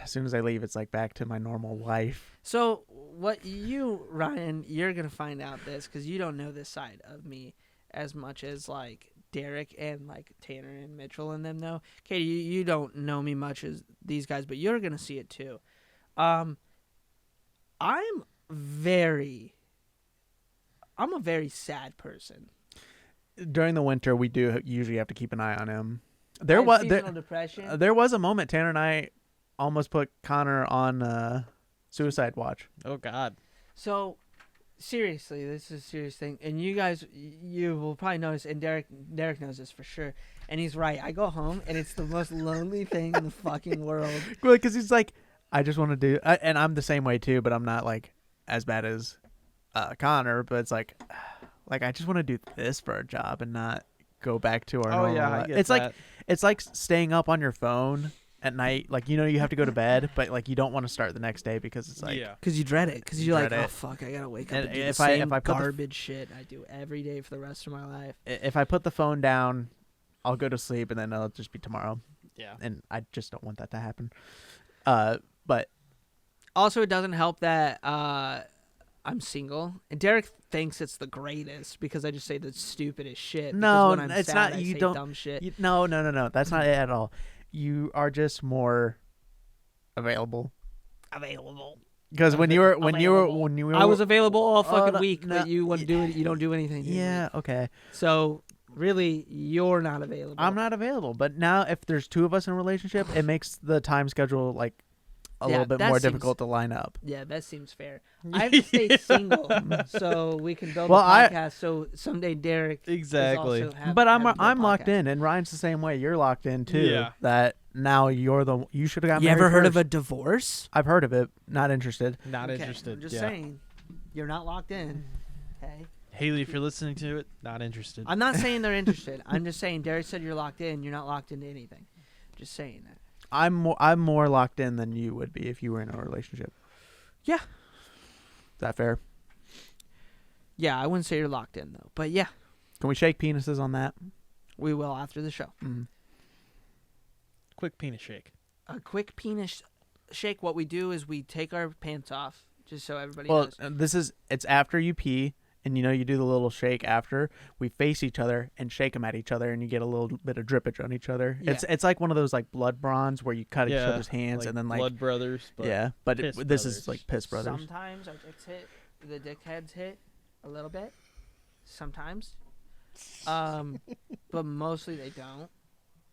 as soon as I leave, it's like back to my normal life. So what you, Ryan, you're gonna find out this because you don't know this side of me as much as like Derek and like Tanner and Mitchell and them know. Katie, you don't know me much as these guys, but you're gonna see it too. I'm a very sad person. During the winter, we do usually have to keep an eye on him. I There have was seasonal depression. there was a moment Tanner and I almost put Connor on suicide watch. Oh God. So, seriously, this is a serious thing, and you guys, you will probably notice, and Derek knows this for sure, and he's right. I go home, and it's the most lonely thing in the fucking world. Well, because he's like, I just want to do, and I'm the same way too, but I'm not like as bad as Connor. But it's like I just want to do this for a job and not go back to our normal life. It's like staying up on your phone at night. Like, you know, you have to go to bed, but like you don't want to start the next day because it's like, yeah. Because you dread it. Because you're like, Dread oh it. fuck, I gotta wake up And and do if the I- same if I put the- garbage shit I do every day for the rest of my life. if I put the phone down, I'll go to sleep and then it'll just be tomorrow. Yeah. And I just don't want that to happen. But Also, it doesn't help that I'm single, and Derek thinks it's the greatest because I just say the stupidest shit. No, because when I'm it's sad, not- I you say don't- dumb shit. no. That's not it at all. You are just more available. Available. Because when you were I was available all fucking no, week, no, but you wouldn't do it. You don't do anything. dude. yeah, okay. So really, you're not available. I'm not available. But now, if there's two of us in a relationship, it makes the time schedule like a Yeah, little bit that more seems- difficult to line up. Yeah, that seems fair. I have to stay single so we can build Well, a podcast. So someday Derek is Exactly. also have, But have a I'm locked podcast. in, and Ryan's the same way. You're locked in too. Yeah. That now you should have got You married ever heard of first. a divorce? I've heard of it. Not interested. Not Okay, interested. I'm just yeah. saying, you're not locked in. Okay. Haley, if you're listening to it, not interested. I'm not saying they're interested. I'm just saying Derek said you're locked in. You're not locked into anything. Just saying that. I'm more locked in than you would be if you were in a relationship. Yeah. Is that fair? Yeah, I wouldn't say you're locked in though. But yeah, Can we shake penises on that? we will after the show. Mm. Quick penis shake. A quick penis shake. What we do is we take our pants off, just so everybody Well, knows. it's after you pee, and you do the little shake after. We face each other and shake them at each other, and you get a little bit of drippage on each other. Yeah. It's like one of those like blood bronze where you cut each other's hands like and then like Blood Brothers. But yeah, but Piss this Brothers. is like Piss Brothers. Sometimes our dicks hit, the dickheads hit a little bit. Sometimes. But mostly they don't.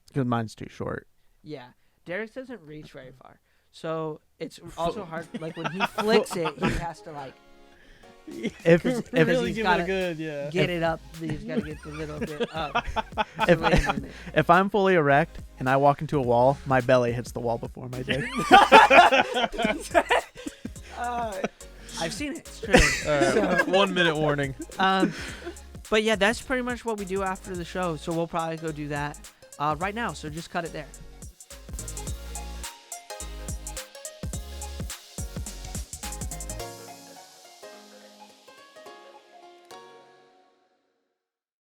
Because mine's too short. Yeah. Derek's doesn't reach very far. So it's also hard. Like when he flicks it, he has to like If really he's gotta good, get it up. He's got to get the little bit up. to If- land on it. if I'm fully erect and I walk into a wall, my belly hits the wall before my dick. I've seen it. It's true. All right, 1 minute warning. But yeah, that's pretty much what we do after the show. So we'll probably go do that right now. So just cut it there.